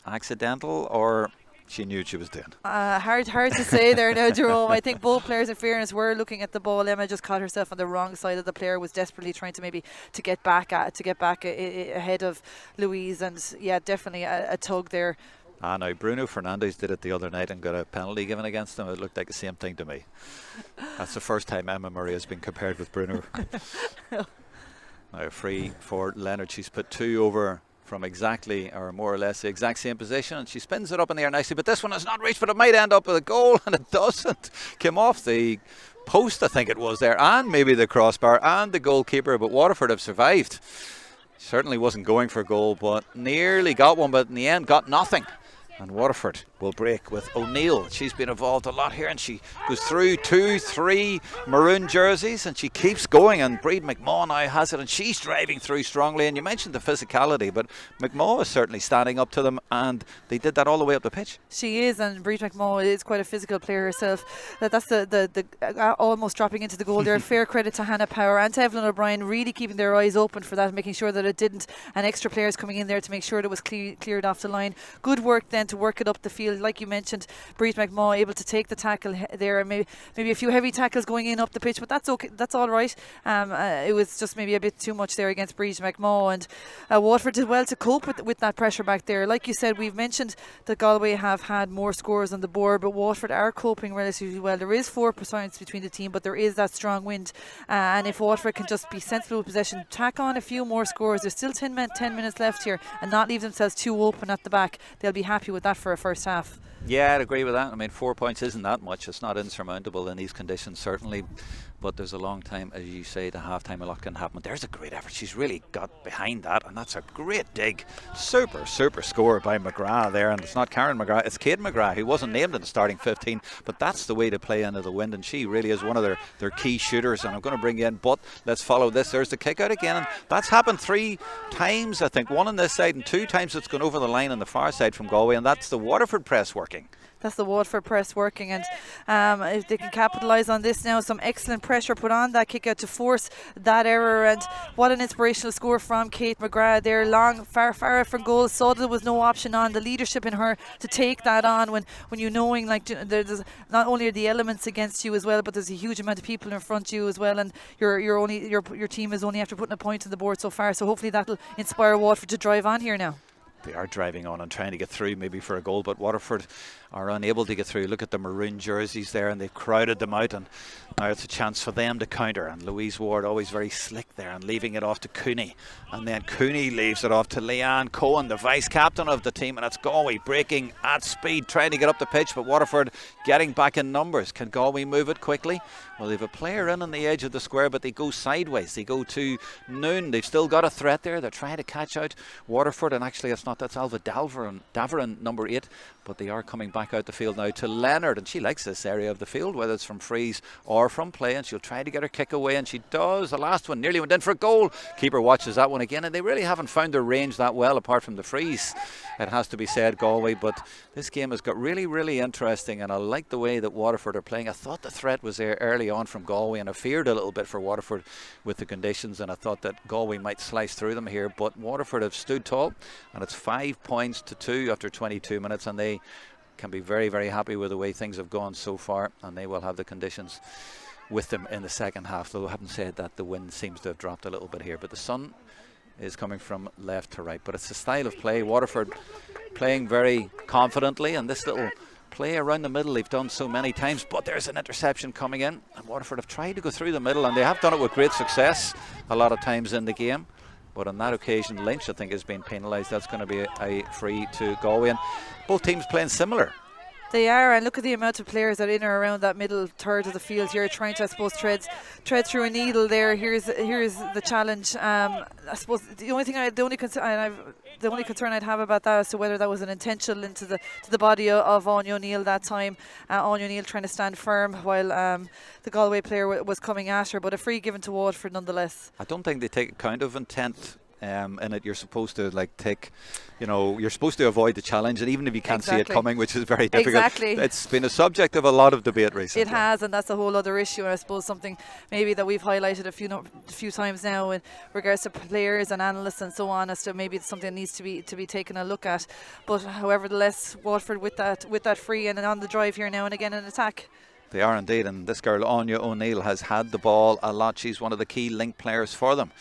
accidental, or she knew what she was doing? Hard to say there now, Jerome. I think both players, in fairness, were looking at the ball. Emma just caught herself on the wrong side of the player, was desperately trying to maybe to get back ahead of Louise, and yeah, definitely a tug there. Now Bruno Fernandes did it the other night and got a penalty given against him. It looked like the same thing to me. That's the first time Emma Murray has been compared with Bruno. Now free for Leonard. She's put 2 over from exactly, or more or less, the exact same position, and she spins it up in the air nicely, but this one has not reached, but it might end up with a goal, and it doesn't. Came off the post, I think it was there, and maybe the crossbar and the goalkeeper, but Waterford have survived. Certainly wasn't going for a goal, but nearly got one, but in the end got nothing. And Waterford will break with O'Neill. She's been involved a lot here, and she goes through 2, 3 maroon jerseys, and she keeps going, and Breed McMaw now has it, and she's driving through strongly. And you mentioned the physicality, but McMaw is certainly standing up to them, and they did that all the way up the pitch. She is, and Breed McMaw is quite a physical player herself. That's the almost dropping into the goal there. Fair credit to Hannah Power and to Evelyn O'Brien, really keeping their eyes open for that, making sure that it didn't, and extra players coming in there to make sure that it was cleared off the line. Good work then to work it up the field. Like you mentioned, Breed McMaw able to take the tackle there, and maybe a few heavy tackles going in up the pitch, but that's okay, that's all right. It was just maybe a bit too much there against Breed McMaw, and Waterford did well to cope with that pressure back there. Like you said, we've mentioned that Galway have had more scores on the board, but Waterford are coping relatively well. There is 4 points between the team, but there is that strong wind, and if Waterford can just be sensible with possession, tack on a few more scores, there's still 10 minutes left here, and not leave themselves too open at the back, they'll be happy with that for a first half. Yeah, I'd agree with that. I mean, 4 points isn't that much. It's not insurmountable in these conditions, certainly. But there's a long time, as you say, the half-time, a lot can happen. There's a great effort. She's really got behind that, and that's a great dig. Super score by McGrath there. And it's not Karen McGrath, it's Kate McGrath, who wasn't named in the starting 15. But that's the way to play into the wind, and she really is one of their key shooters. And I'm going to bring you in, but let's follow this. There's the kick out again. And that's happened 3 times, I think. 1 on this side, and 2 times it's gone over the line on the far side from Galway. And that's the Waterford press working. That's the Waterford press working, and if they can capitalise on this now, some excellent pressure put on that kick out to force that error. And what an inspirational score from Kate McGrath there, long, far out from goal. Saw there was no option on, the leadership in her to take that on when you knowing like there's not only are the elements against you as well, but there's a huge amount of people in front of you as well, and your team is only after putting a point on the board so far. So hopefully that'll inspire Waterford to drive on here now. They are driving on and trying to get through maybe for a goal, but Waterford are unable to get through. Look at the maroon jerseys there, and they've crowded them out, and now it's a chance for them to counter. And Louise Ward always very slick there and leaving it off to Cooney, and then Cooney leaves it off to Leanne Cohen, the vice captain of the team, and it's Galway breaking at speed, trying to get up the pitch, but Waterford getting back in numbers. Can Galway move it quickly? Well, they've a player in on the edge of the square, but they go sideways. They go to Noon. They've still got a threat there. They're trying to catch out Waterford, and actually it's not. That's Alva Daverin, number 8, but they are coming back out the field now to Leonard, and she likes this area of the field, whether it's from freeze or from play, and she'll try to get her kick away, and she does. The last one nearly went in for a goal. Keeper watches that one again, and they really haven't found their range that well apart from the freeze, it has to be said, Galway. But this game has got really interesting, and I like the way that Waterford are playing. I thought the threat was there early on from Galway, and I feared a little bit for Waterford with the conditions, and I thought that Galway might slice through them here, but Waterford have stood tall, and it's 5 points to 2 after 22 minutes, and they can be very happy with the way things have gone so far, and they will have the conditions with them in the second half. Though I haven't said that, the wind seems to have dropped a little bit here, but the sun is coming from left to right. But it's a style of play. Waterford playing very confidently, and this little play around the middle they've done so many times, but there's an interception coming in, and Waterford have tried to go through the middle, and they have done it with great success a lot of times in the game. But on that occasion, Lynch, I think, has been penalised. That's going to be a free to Galway. And both teams playing similar. They are, and look at the amount of players that are in or around that middle third of the field here, trying to, I suppose, tread through a needle there. Here's the challenge. I suppose the only concern I'd have about that as to whether that was an intentional into the body of Anya O'Neill that time. Anya O'Neill trying to stand firm while the Galway player was coming at her, but a free given to Waterford nonetheless. I don't think they take account of intent. In it, you're supposed to you're supposed to avoid the challenge, and even if you can't see it coming, which is very difficult. It's been a subject of a lot of debate recently. It has, and that's a whole other issue, and I suppose something maybe that we've highlighted a few times now in regards to players and analysts and so on, as to maybe it's something that needs to be taken a look at. But however, Waterford with that free and on the drive here now and again an attack. They are indeed, and this girl Anya O'Neill has had the ball a lot. She's one of the key link players for them.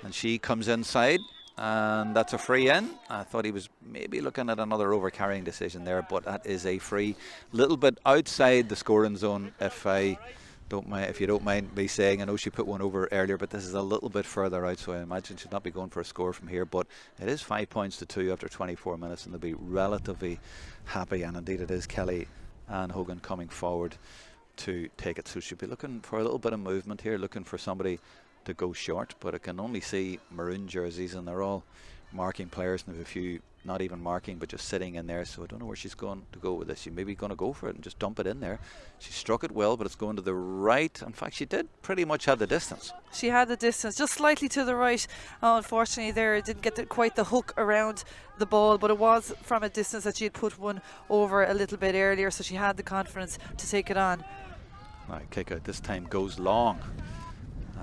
And she comes inside, and that's a free in. I thought he was maybe looking at another over-carrying decision there, but that is a free. Little bit outside the scoring zone, if you don't mind me saying. I know she put one over earlier, but this is a little bit further out, so I imagine she'll not be going for a score from here. But it is 5 points to 2 after 24 minutes, and they'll be relatively happy. And indeed it is Kelly Ann Hogan coming forward to take it. So she'll be looking for a little bit of movement here, looking for somebody to go short, but I can only see maroon jerseys, and they're all marking players, and a few not even marking but just sitting in there, so I don't know where she's going to go with this. She may be going to go for it and just dump it in there. She struck it well, but it's going to the right. In fact, she did pretty much have the distance. She had the distance, just slightly to the right. Unfortunately there, it didn't get quite the hook around the ball, but it was from a distance that she had put one over a little bit earlier, so she had the confidence to take it on. Right, kick out this time goes long.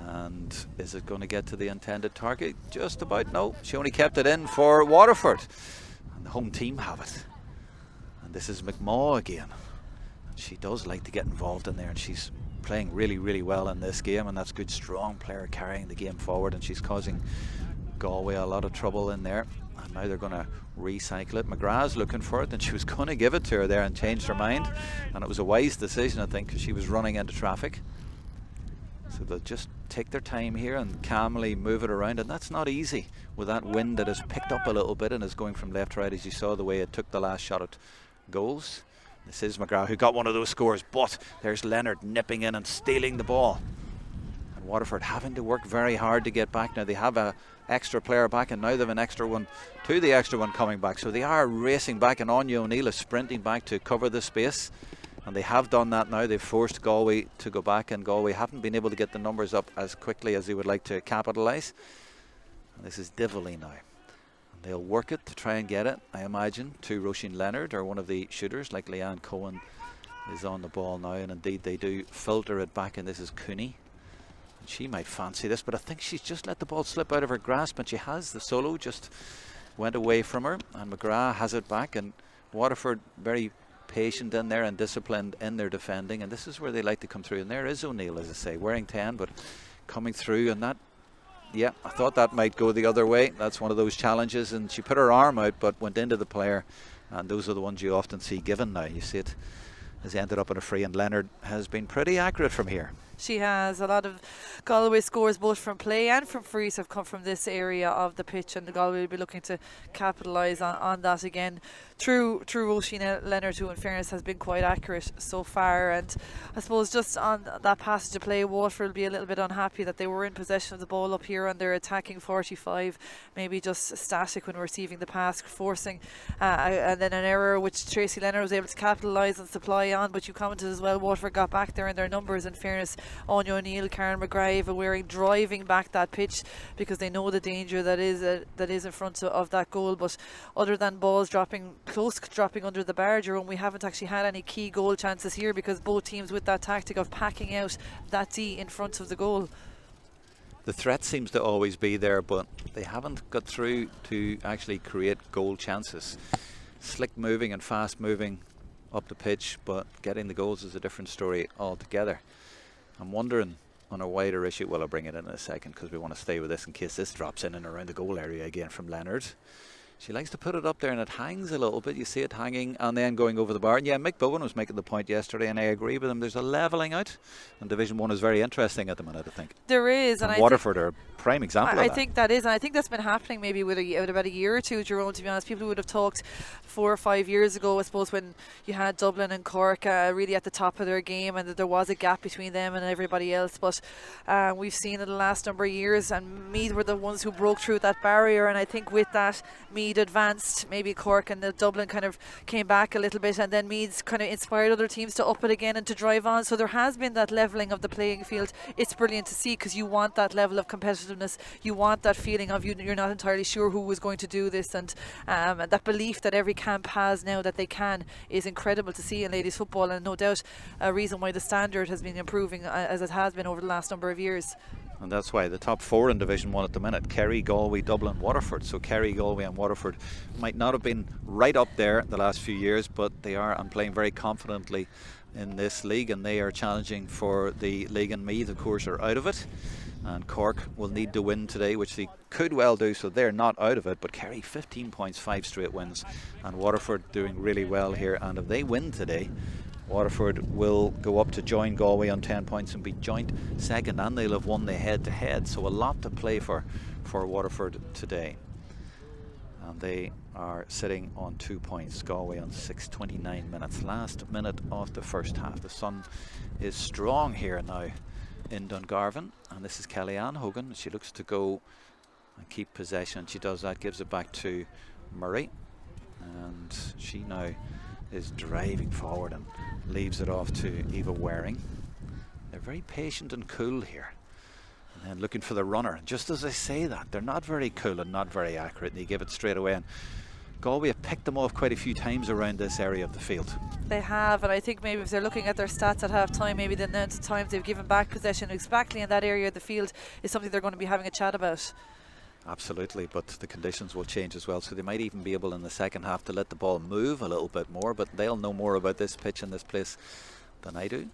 And is it going to get to the intended target? Just about. No, she only kept it in for Waterford, and the home team have it. And this is McMaw again. She does like to get involved in there, and she's playing really well in this game, and that's good, strong player carrying the game forward, and she's causing Galway a lot of trouble in there. And now they're going to recycle it. McGrath's looking for it, and she was going to give it to her there and changed her mind, and it was a wise decision, I think, because she was running into traffic. So they'll just take their time here and calmly move it around, and that's not easy with that wind that has picked up a little bit and is going from left to right, as you saw the way it took the last shot at goals. This is McGrath who got one of those scores, but there's Leonard nipping in and stealing the ball. And Waterford having to work very hard to get back. Now they have a extra player back, and now they have an extra one to the extra one coming back. So they are racing back, and Anya O'Neill is sprinting back to cover the space. And they have done that now. They've forced Galway to go back, and Galway haven't been able to get the numbers up as quickly as they would like to capitalise. This is Dively now. And they'll work it to try and get it, I imagine, to Roisin Leonard or one of the shooters like Leanne Cohen is on the ball now. And indeed they do filter it back, and this is Cooney. And she might fancy this, but I think she's just let the ball slip out of her grasp, and she has. The solo just went away from her, and McGrath has it back, and Waterford very patient in there and disciplined in their defending, and this is where they like to come through. And there is O'Neill, as I say, wearing 10 but coming through, and that, yeah, I thought that might go the other way. That's one of those challenges, and she put her arm out but went into the player, and those are the ones you often see given now. You see it has ended up in a free, and Leonard has been pretty accurate from here. She has. A lot of Galway scores both from play and from frees have come from this area of the pitch, and the Galway will be looking to capitalise on that again through Roisin Leonard, who in fairness has been quite accurate so far. And I suppose just on that passage of play, Waterford will be a little bit unhappy that they were in possession of the ball up here on their attacking 45, maybe just static when receiving the pass, forcing and then an error which Tracy Leonard was able to capitalise and supply on. But you commented as well, Waterford got back there in their numbers. In fairness, Anya O'Neill, Karen McGrath are driving back that pitch because they know the danger that is in front of that goal. But other than balls dropping under the bar, Jerome, we haven't actually had any key goal chances here, because both teams with that tactic of packing out that D in front of the goal. The threat seems to always be there, but they haven't got through to actually create goal chances. Slick moving and fast moving up the pitch, but getting the goals is a different story altogether. I'm wondering on a wider issue, well, I'll bring it in a second because we want to stay with this in case this drops in and around the goal area again from Leonard. She likes to put it up there, and it hangs a little bit. You see it hanging and then going over the bar. And yeah, Mick Bowen was making the point yesterday, and I agree with him. There's a levelling out, and Division 1 is very interesting at the minute, I think. There is. And Waterford are a prime example of that. I think that is, and I think that's been happening maybe with about a year or two, Jerome, to be honest. People would have talked 4 or 5 years ago, I suppose, when you had Dublin and Cork really at the top of their game, and that there was a gap between them and everybody else. But we've seen in the last number of years, and Meath were the ones who broke through that barrier, and I think with that, Meath advanced. Maybe Cork and the Dublin kind of came back a little bit, and then Meath's kind of inspired other teams to up it again and to drive on. So there has been that levelling of the playing field. It's brilliant to see, because you want that level of competitiveness. You want that feeling of you're not entirely sure who was going to do this, and that belief that every camp has now that they can is incredible to see in ladies football, and no doubt a reason why the standard has been improving as it has been over the last number of years. And that's why the top 4 in Division 1 at the minute: Kerry, Galway, Dublin, Waterford. So Kerry, Galway and Waterford might not have been right up there the last few years, but they are and playing very confidently in this league, and they are challenging for the league. And Meath, of course, are out of it, and Cork will need to win today, which they could well do, so they're not out of it. But Kerry 15 points, 5 straight wins, and Waterford doing really well here. And if they win today, Waterford will go up to join Galway on 10 points and be joint second, and they'll have won the head-to-head. So a lot to play for Waterford today. And they are sitting on 2 points. Galway on 6:29 minutes. Last minute of the first half. The sun is strong here now in Dungarvan, and this is Kellyanne Hogan. She looks to go and keep possession. She does that, gives it back to Murray, and she now is driving forward and leaves it off to Eva Waring. They're very patient and cool here, and then looking for the runner. Just as I say that, they're not very cool and not very accurate, and they give it straight away. And Galway have picked them off quite a few times around this area of the field. They have, and I think maybe if they're looking at their stats at half time, maybe the amount of times they've given back possession exactly in that area of the field is something they're going to be having a chat about. Absolutely, but the conditions will change as well, so they might even be able in the second half to let the ball move a little bit more, but they'll know more about this pitch and this place than I do,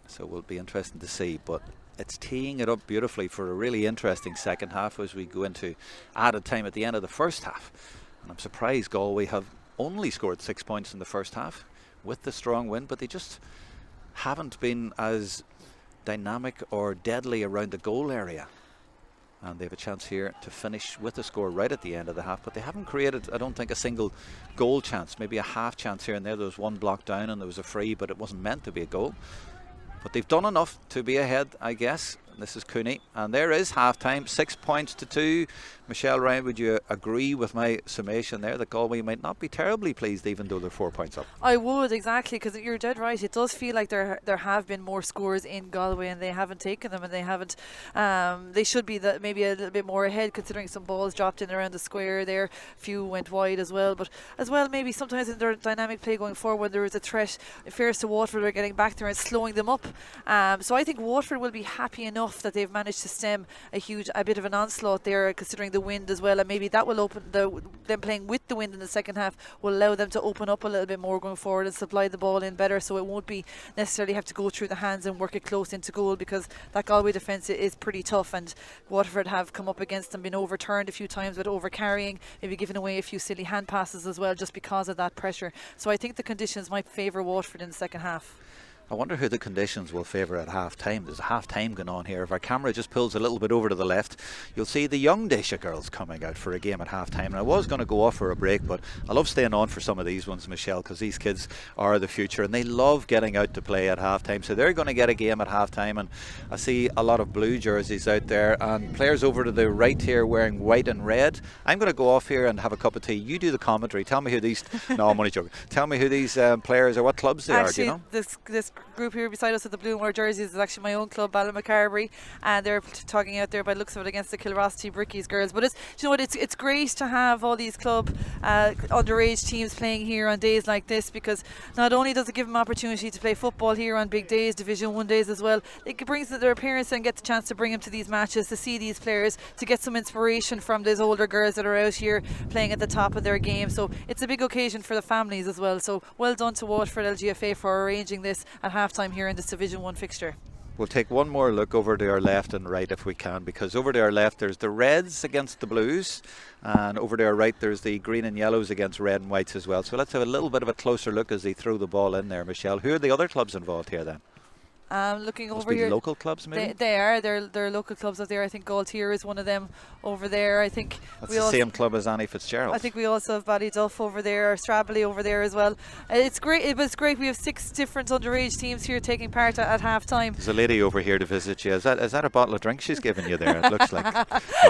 so it will be interesting to see. But it's teeing it up beautifully for a really interesting second half as we go into added time at the end of the first half. And I'm surprised Galway have only scored 6 points in the first half with the strong wind, but they just haven't been as dynamic or deadly around the goal area. and they have a chance here to finish with a score right at the end of the half, but they haven't created, I don't think, a single goal chance. Maybe a half chance here and there. There was one block down and there was a free, but it wasn't meant to be a goal. But they've done enough to be ahead, I guess. This is Cooney, and there is half time, 6 points to 2. Michelle, Ryan, would you agree with my summation there that Galway might not be terribly pleased even though they're 4 points up? I would, exactly, because you're dead right. It does feel like there have been more scores in Galway and they haven't taken them, and they haven't. They should be maybe a little bit more ahead, considering some balls dropped in around the square there. A few went wide as well, but as well maybe sometimes in their dynamic play going forward there is a threat. It fares to Waterford are getting back there and slowing them up. So I think Waterford will be happy enough that they've managed to stem a bit of an onslaught there, considering the wind as well, and maybe that will open them playing with the wind in the second half will allow them to open up a little bit more going forward and supply the ball in better, so it won't be necessarily have to go through the hands and work it close into goal, because that Galway defence is pretty tough, and Waterford have come up against them, been overturned a few times with over carrying, maybe giving away a few silly hand passes as well just because of that pressure. So I think the conditions might favour Waterford in the second half. I wonder who the conditions will favour at half time. There's a half time going on here. If our camera just pulls a little bit over to the left, you'll see the young Dacia girls coming out for a game at half time. And I was going to go off for a break, but I love staying on for some of these ones, Michelle, because these kids are the future and they love getting out to play at half time. So they're going to get a game at half time, and I see a lot of blue jerseys out there and players over to the right here wearing white and red. I'm going to go off here and have a cup of tea. You do the commentary. Tell me who these no, I'm only joking. Tell me who these players are, what clubs they are, do you know? This group here beside us with the blue and white jerseys is actually my own club, Ballinmacarbery, and they're talking out there by the looks of it against the Kilrosty Brickies girls. But it's great to have all these club underage teams playing here on days like this, because not only does it give them opportunity to play football here on big days, Division 1 days as well, it brings their parents and get the chance to bring them to these matches, to see these players, to get some inspiration from those older girls that are out here playing at the top of their game. So it's a big occasion for the families as well. So well done to Waterford LGFA for arranging this at half time here in this Division 1 fixture. We'll take one more look over to our left and right if we can, because over to our left there's the Reds against the Blues, and over to our right there's the green and yellows against red and whites as well. So let's have a little bit of a closer look as they throw the ball in there, Michelle. Who are the other clubs involved here then? Looking Must over be here, local clubs maybe? they're local clubs out there. I think Galtier is one of them over there. I think that's the same club as Annie Fitzgerald. I think we also have Ballyduff over there, or Strably over there as well. It's great. It was great. We have 6 different underage teams here taking part at half time. There's a lady over here to visit you. Is that a bottle of drink she's giving you there? It looks like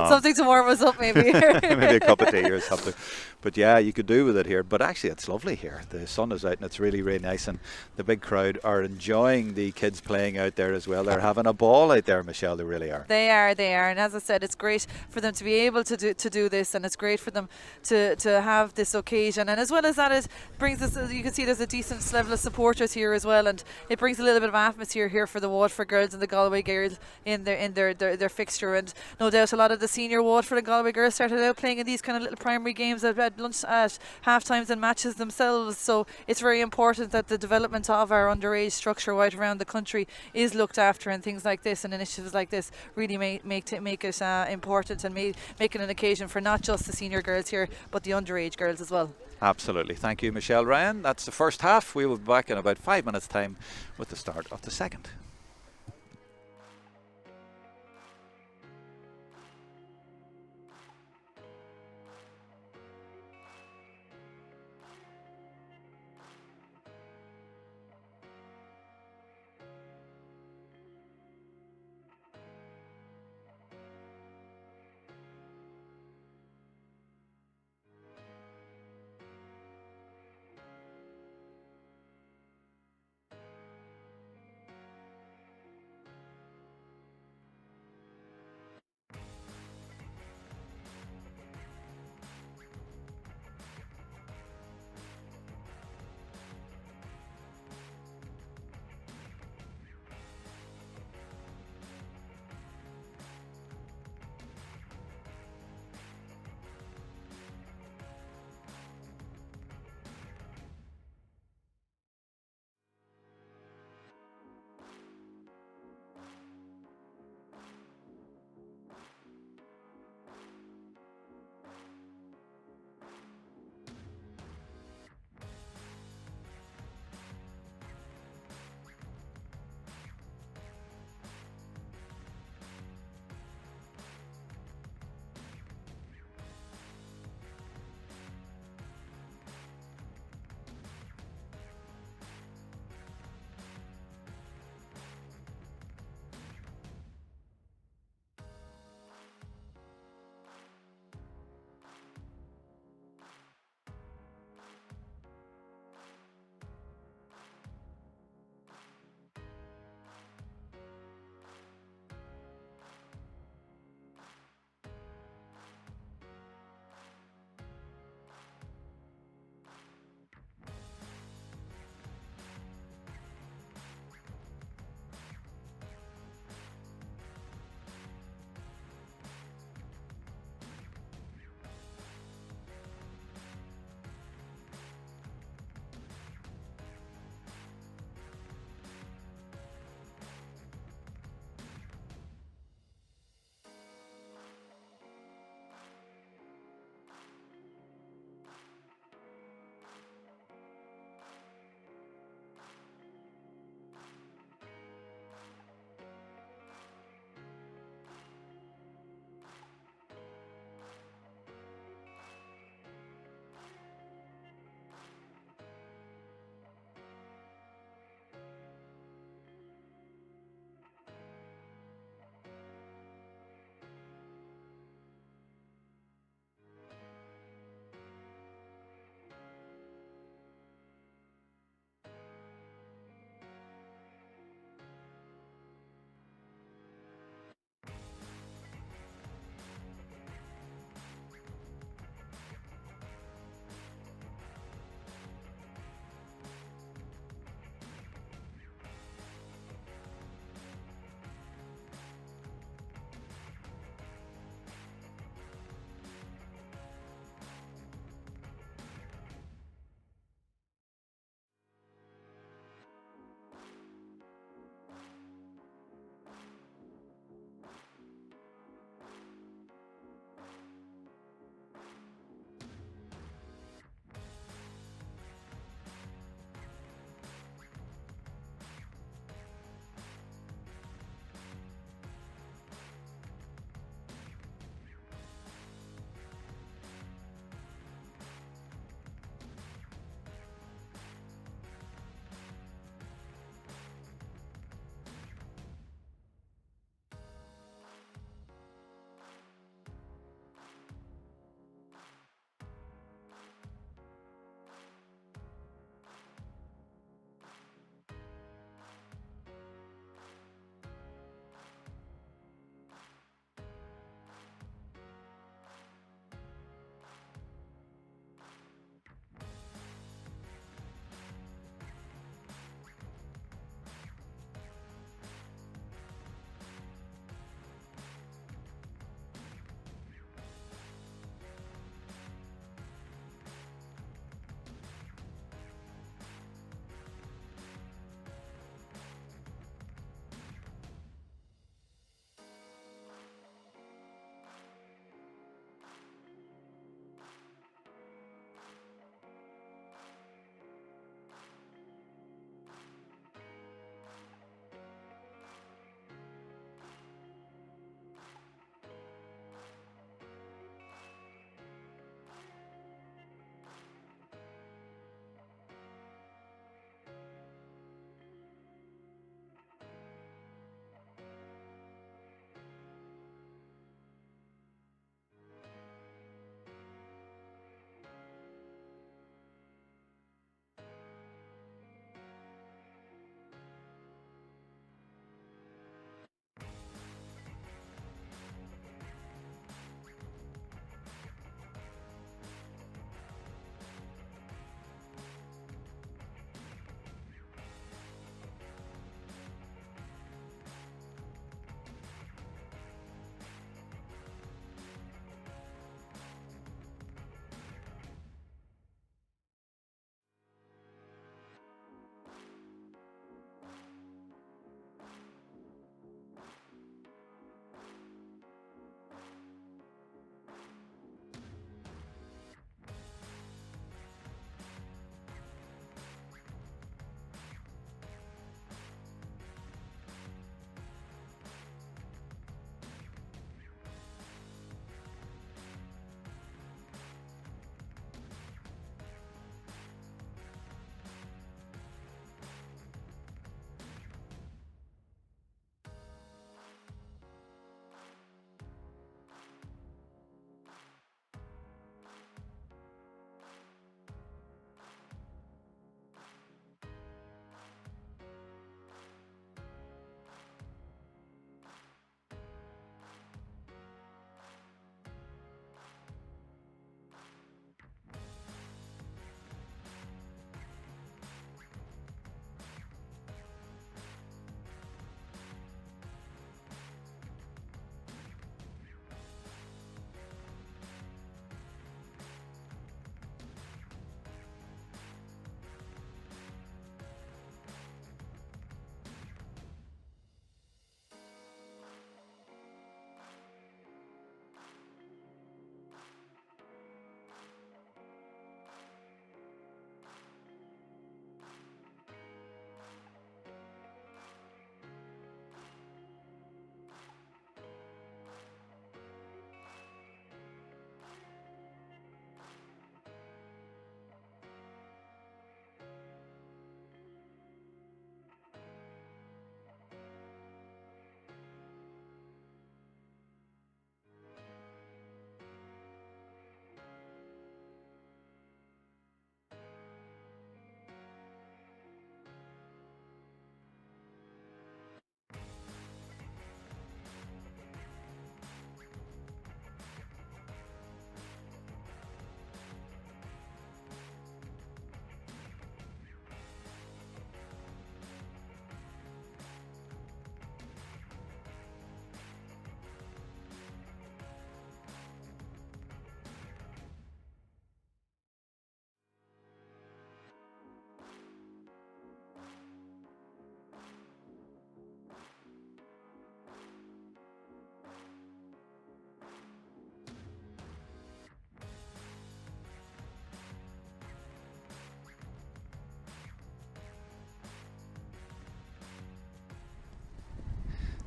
something to warm us up maybe. Maybe a cup of tea or something. But yeah, you could do with it here. But actually it's lovely here. The sun is out and it's really, really nice, and the big crowd are enjoying the kids playing out there as well. They're having a ball out there, Michelle. They really are. They are. And as I said, it's great for them to be able to do this, and it's great for them to have this occasion. And as well as that, it brings us, you can see there's a decent level of supporters here as well, and it brings a little bit of atmosphere here for the Waterford girls and the Galway girls in their fixture. And no doubt a lot of the senior Waterford and Galway girls started out playing in these kind of little primary games at lunch, at half times and matches themselves. So it's very important that the development of our underage structure right around the country is looked after, and things like this and initiatives like this really make it important, and make it an occasion for not just the senior girls here but the underage girls as well. Absolutely. Thank you, Michelle Ryan. That's the first half. We will be back in about 5 minutes time with the start of the second.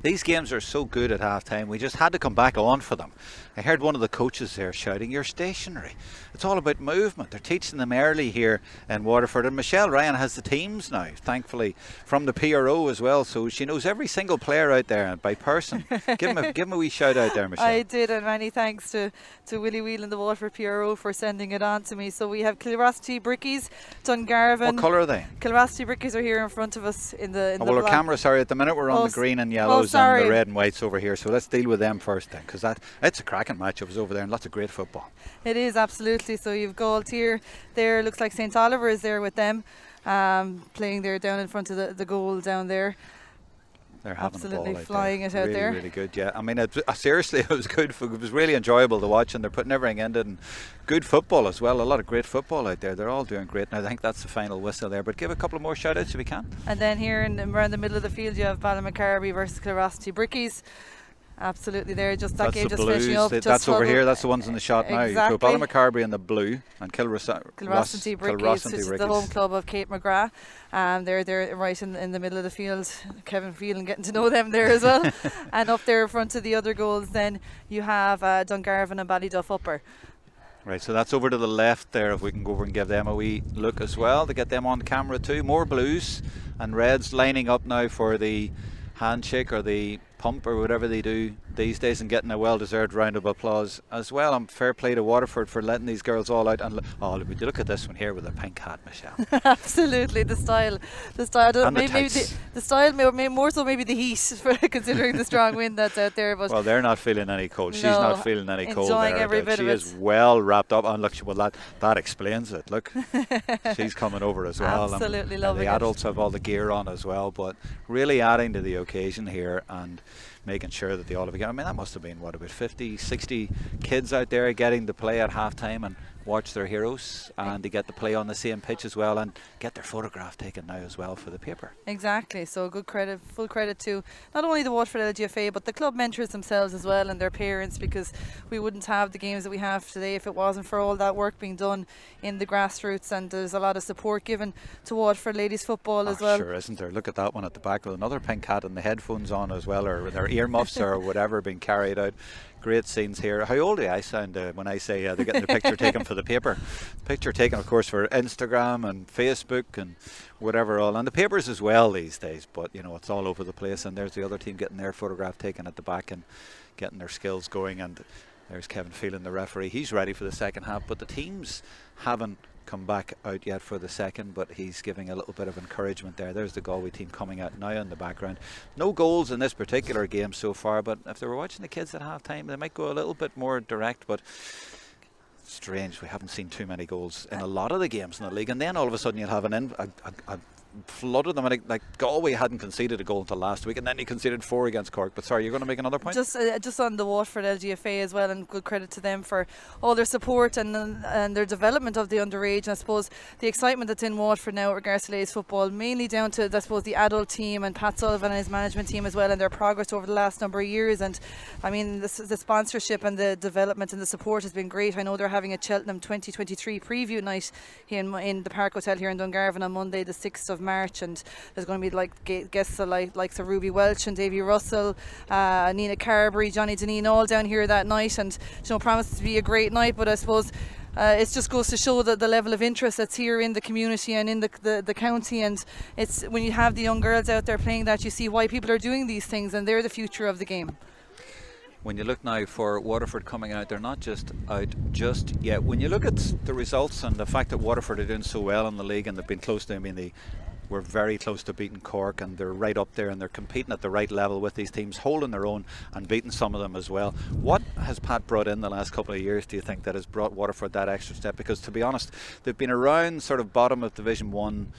These games are so good at half time, we just had to come back on for them. I heard one of the coaches there shouting, "You're stationary." It's all about movement. They're teaching them early here in Waterford, and Michelle Ryan has the teams now, thankfully, from the PRO as well, so she knows every single player out there by person. Give him a wee shout out there, Michelle. I did, and many thanks to Willie Whelan, the Waterford PRO, for sending it on to me. So we have Kilrosty Brickies, Dungarvan. What colour are they? Kilrosty Brickies are here in front of us in the Well, our block. camera, sorry, at the minute we're on the green and yellows and the red and whites over here, so let's deal with them first then, because it's a cracking match. I was over there and lots of great football. It is, absolutely. So you've Galtier there, looks like St. Oliver is there with them, playing there down in front of the goal down there. They're having Absolutely a ball out flying there. it out really, there. Really good, yeah. I mean, seriously, it was good. It was really enjoyable to watch, and they're putting everything into it. And good football as well. A lot of great football out there. They're all doing great. And I think that's the final whistle there. But give a couple of more shout outs if we can. And then here around the middle of the field, you have Ballymacarby versus Kilrosty Brickies. Absolutely, there. Just that That's game the just blues. finishing up. That's over here. That's the ones in the shot now. Exactly. So Ballymacarby in the blue and Kilrosty Brickies, which is the home club of Kate McGrath. They're right in the middle of the field. Kevin Phelan getting to know them there as well. And up there in front of the other goals, then you have Dungarvan and Ballyduff Upper. Right, so that's over to the left there. If we can go over and give them a wee look as well to get them on camera too. More blues and reds lining up now for the handshake or the pump or whatever they do these days, and getting a well-deserved round of applause as well. And fair play to Waterford for letting these girls all out. And would you look at this one here with a pink hat, Michelle? Absolutely, the style. And Maybe the style, more so maybe the heat, considering the strong wind that's out there. But well, they're not feeling any cold. She's no, not feeling any cold. enjoying every bit she of is it. well wrapped up. And look, well, that explains it. Look, she's coming over as well. Absolutely and loving the it. adults have all the gear on as well, but really adding to the occasion here and making sure that they all have a game. I mean, that must have been, what, about 50, 60 kids out there getting to play at half time and watch their heroes, and they get to play on the same pitch as well and get their photograph taken now as well for the paper. Exactly, so full credit to not only the Waterford LGFA but the club mentors themselves as well and their parents, because we wouldn't have the games that we have today if it wasn't for all that work being done in the grassroots, and there's a lot of support given to Waterford ladies football as well. Sure, isn't there? Look at that one at the back with another pink hat and the headphones on as well, or their earmuffs or whatever being carried out. Great scenes here. How old do I sound when I say they're getting the picture taken for the paper? Picture taken, of course, for Instagram and Facebook and whatever all, and the papers as well these days. But you know, it's all over the place. And there's the other team getting their photograph taken at the back and getting their skills going. And there's Kevin Phelan, the referee. He's ready for the second half, but the teams haven't come back out yet for the second, but he's giving a little bit of encouragement there. There's the Galway team coming out now in the background. No goals in this particular game so far, but if they were watching the kids at half time, they might go a little bit more direct. But strange, we haven't seen too many goals in a lot of the games in the league, and then all of a sudden you'll have a flood of them. Like Galway hadn't conceded a goal until last week, and then he conceded 4 against Cork. But sorry, you're going to make another point? Just on the Waterford LGFA as well, and good credit to them for all their support and their development of the underage. And I suppose the excitement that's in Waterford now with regards to ladies football, mainly down to, I suppose, the adult team and Pat Sullivan and his management team as well, and their progress over the last number of years. And I mean, the sponsorship and the development and the support has been great. I know they're having a Cheltenham 2023 preview night in the Park Hotel here in Dungarvan on Monday the 6th of March, and there's going to be like guests like Ruby Welch and Davy Russell, Nina Carberry, Johnny Deneen, all down here that night, and you know, promises to be a great night. But I suppose it just goes to show that the level of interest that's here in the community and in the county, and it's when you have the young girls out there playing that, you see why people are doing these things, and they're the future of the game. When you look now for Waterford coming out, they're not just out just yet. When you look at the results and the fact that Waterford are doing so well in the league, and they've been close to, I mean, they were very close to beating Cork, and they're right up there and they're competing at the right level with these teams, holding their own and beating some of them as well. What has Pat brought in the last couple of years, do you think, that has brought Waterford that extra step? Because to be honest, they've been around sort of bottom of Division 1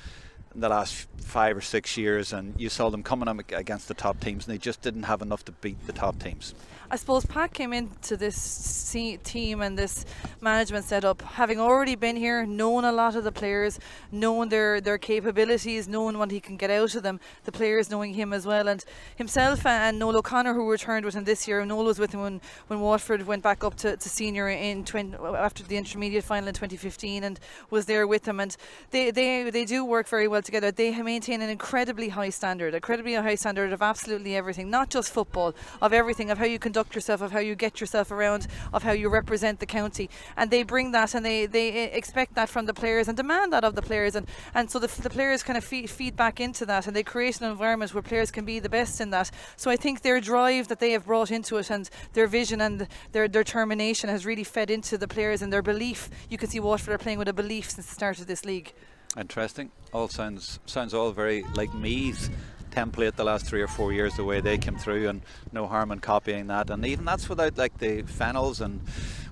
the last 5 or 6 years, and you saw them coming up against the top teams and they just didn't have enough to beat the top teams. I suppose Pat came into this team and this management setup having already been here, knowing a lot of the players, knowing their capabilities, knowing what he can get out of them, the players knowing him as well, and himself and Noel O'Connor, who returned with him this year. Noel was with him when Waterford went back up to senior after the intermediate final in 2015, and was there with him, and they do work very well together. They maintain an incredibly high standard of absolutely everything, not just football, of everything, of how you conduct yourself, of how you get yourself around, of how you represent the county, and they bring that, and they expect that from the players and demand that of the players, and so the players kind of feed back into that, and they create an environment where players can be the best in that. So I think their drive that they have brought into it, and their vision and their determination, has really fed into the players, and their belief. You can see Waterford are playing with a belief since the start of this league. Interesting. All sounds all very like Meath template the last 3 or 4 years, the way they came through, and no harm in copying that. And even that's without like the Fennels and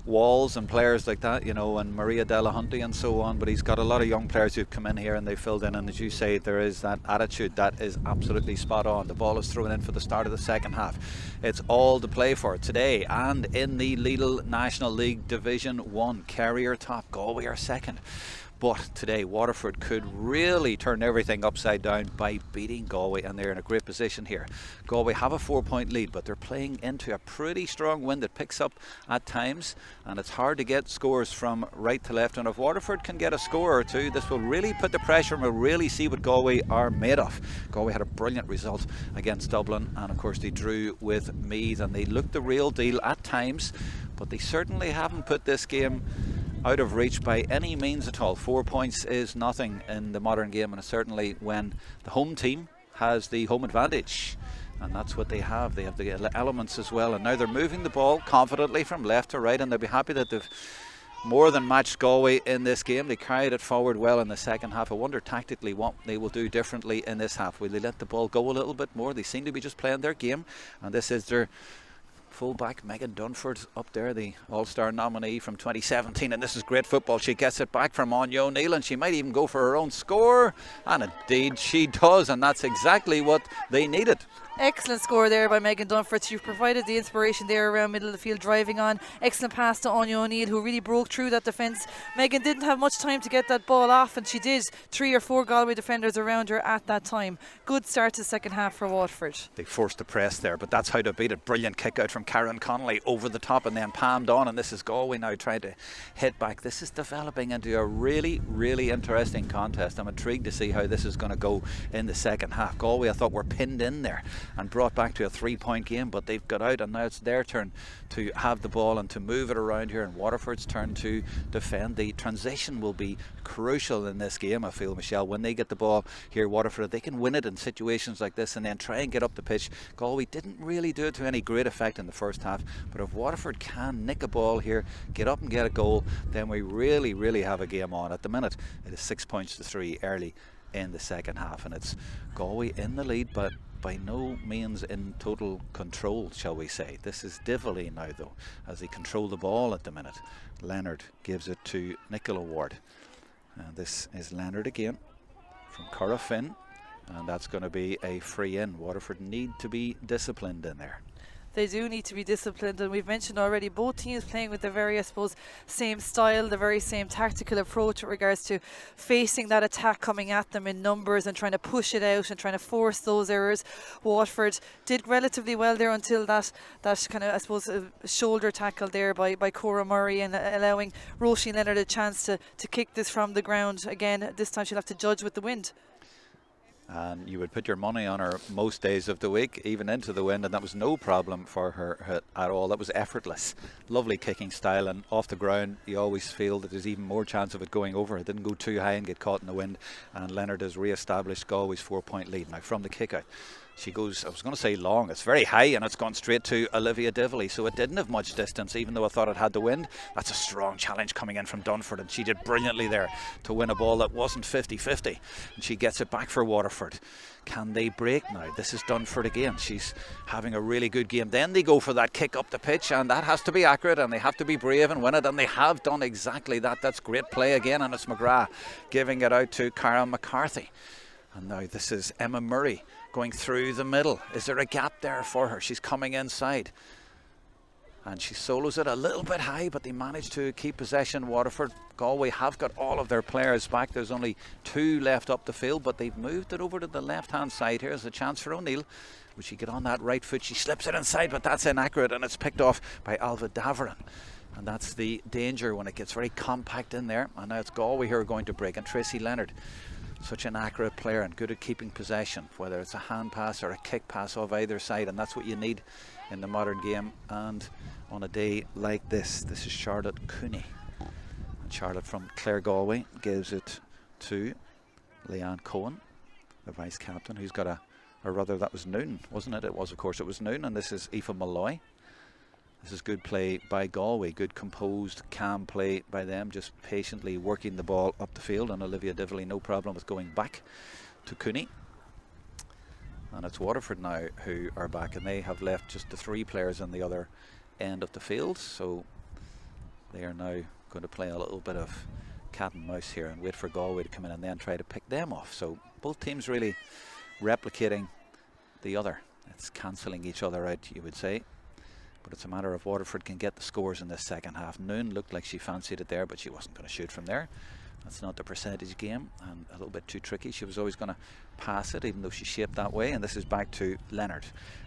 Walls and players like that, and Maria Delahunty and so on. But he's got a lot of young players who've come in here and they filled in, and as you say, there is that attitude that is absolutely spot on. The ball is thrown in for the start of the second half. It's all to play for today, and in the Lidl National League Division 1, Kerry are top, Galway are second. But today Waterford could really turn everything upside down by beating Galway, and they're in a great position here. Galway have a 4-point lead, but they're playing into a pretty strong wind that picks up at times, and it's hard to get scores from right to left. And if Waterford can get a score or two, this will really put the pressure, and we'll really see what Galway are made of. Galway had a brilliant result against Dublin, and of course they drew with Meath, and they looked the real deal at times, but they certainly haven't put this game out of reach by any means at all. 4 points is nothing in the modern game, and certainly when the home team has the home advantage, and that's what they have. They have the elements as well, and now they're moving the ball confidently from left to right, and they'll be happy that they've more than matched Galway in this game. They carried it forward well in the second half. I wonder tactically what they will do differently in this half. Will they let the ball go a little bit more? They seem to be just playing their game, and this is their fullback Megan Dunford up there, the All-Star nominee from 2017, and this is great football. She gets it back from Anya O'Neill, and she might even go for her own score, and indeed she does, and that's exactly what they needed. Excellent score there by Megan Dunford. She provided the inspiration there around middle of the field, driving on. Excellent pass to Anya O'Neill, who really broke through that defence. Megan didn't have much time to get that ball off, and she did. 3 or 4 Galway defenders around her at that time. Good start to the second half for Waterford. They forced the press there, but that's how to beat it. Brilliant kick out from Karen Connolly over the top and then palmed on, and this is Galway now trying to hit back. This is developing into a really, really interesting contest. I'm intrigued to see how this is going to go in the second half. Galway, I thought, were pinned in there and brought back to a 3-point game, but they've got out, and now it's their turn to have the ball and to move it around here, and Waterford's turn to defend. The transition will be crucial in this game, I feel, Michelle. When they get the ball here, Waterford, they can win it in situations like this and then try and get up the pitch. Galway didn't really do it to any great effect in the first half, but if Waterford can nick a ball here, get up and get a goal, then we really, really have a game on. At the minute, it is 6 points to 3 early in the second half, and it's Galway in the lead, but by no means in total control, shall we say. This is Dively now, though, as they control the ball at the minute. Leonard gives it to Nicola Ward, and this is Leonard again from Cara Finn, and that's going to be a free in. Waterford need to be disciplined in there. They do need to be disciplined, and we've mentioned already both teams playing with the very, I suppose, same style, the very same tactical approach with regards to facing that attack coming at them in numbers and trying to push it out and trying to force those errors. Waterford did relatively well there until that kind of, I suppose, shoulder tackle there by Cora Murray, and allowing Roisin Leonard a chance to kick this from the ground. Again, this time she'll have to judge with the wind. And you would put your money on her most days of the week, even into the wind, and that was no problem for her at all. That was effortless. Lovely kicking style, and off the ground you always feel that there's even more chance of it going over. It didn't go too high and get caught in the wind, and Leonard has re-established Galway's 4-point lead. Now from the kick out, she goes, I was going to say long, it's very high, and it's gone straight to Olivia Dively, so it didn't have much distance, even though I thought it had the wind. That's a strong challenge coming in from Dunford, and she did brilliantly there to win a ball that wasn't 50-50, and she gets it back for Waterford. Can they break now? This is Dunford again. She's having a really good game. Then they go for that kick up the pitch, and that has to be accurate, and they have to be brave and win it, and they have done exactly that. That's great play again, and it's McGrath giving it out to Cara McCarthy. And now this is Emma Murray going through the middle. Is there a gap there for her? She's coming inside. and she solos it a little bit high, but they manage to keep possession. Waterford, Galway have got all of their players back. There's only 2 left up the field, but they've moved it over to the left hand side. Here's a chance for O'Neill. Would she get on that right foot? She slips it inside, but that's inaccurate, and it's picked off by Alva Davaran. And that's the danger when it gets very compact in there. And now it's Galway who are going to break. And Tracy Leonard, such an accurate player and good at keeping possession, whether it's a hand pass or a kick pass off either side, and that's what you need in the modern game. And on a day like this, this is Charlotte Cooney, and Charlotte from Clare Galway gives it to Leanne Cohen, the vice captain, who's got or rather that was Noon, wasn't it? It was, of course, it was Noon. And this is Aoife Malloy. This is good play by Galway, good composed, calm play by them, just patiently working the ball up the field. And Olivia Dively, no problem with going back to Cooney. And it's Waterford now who are back, and they have left just the 3 players on the other end of the field. So they are now going to play a little bit of cat and mouse here and wait for Galway to come in and then try to pick them off. So both teams really replicating the other. It's cancelling each other out, you would say. But it's a matter of Waterford can get the scores in this second half. Noon looked like she fancied it there, but she wasn't going to shoot from there. That's not the percentage game, and a little bit too tricky. She was always going to pass it, even though she's shaped that way. And this is back to Leonard.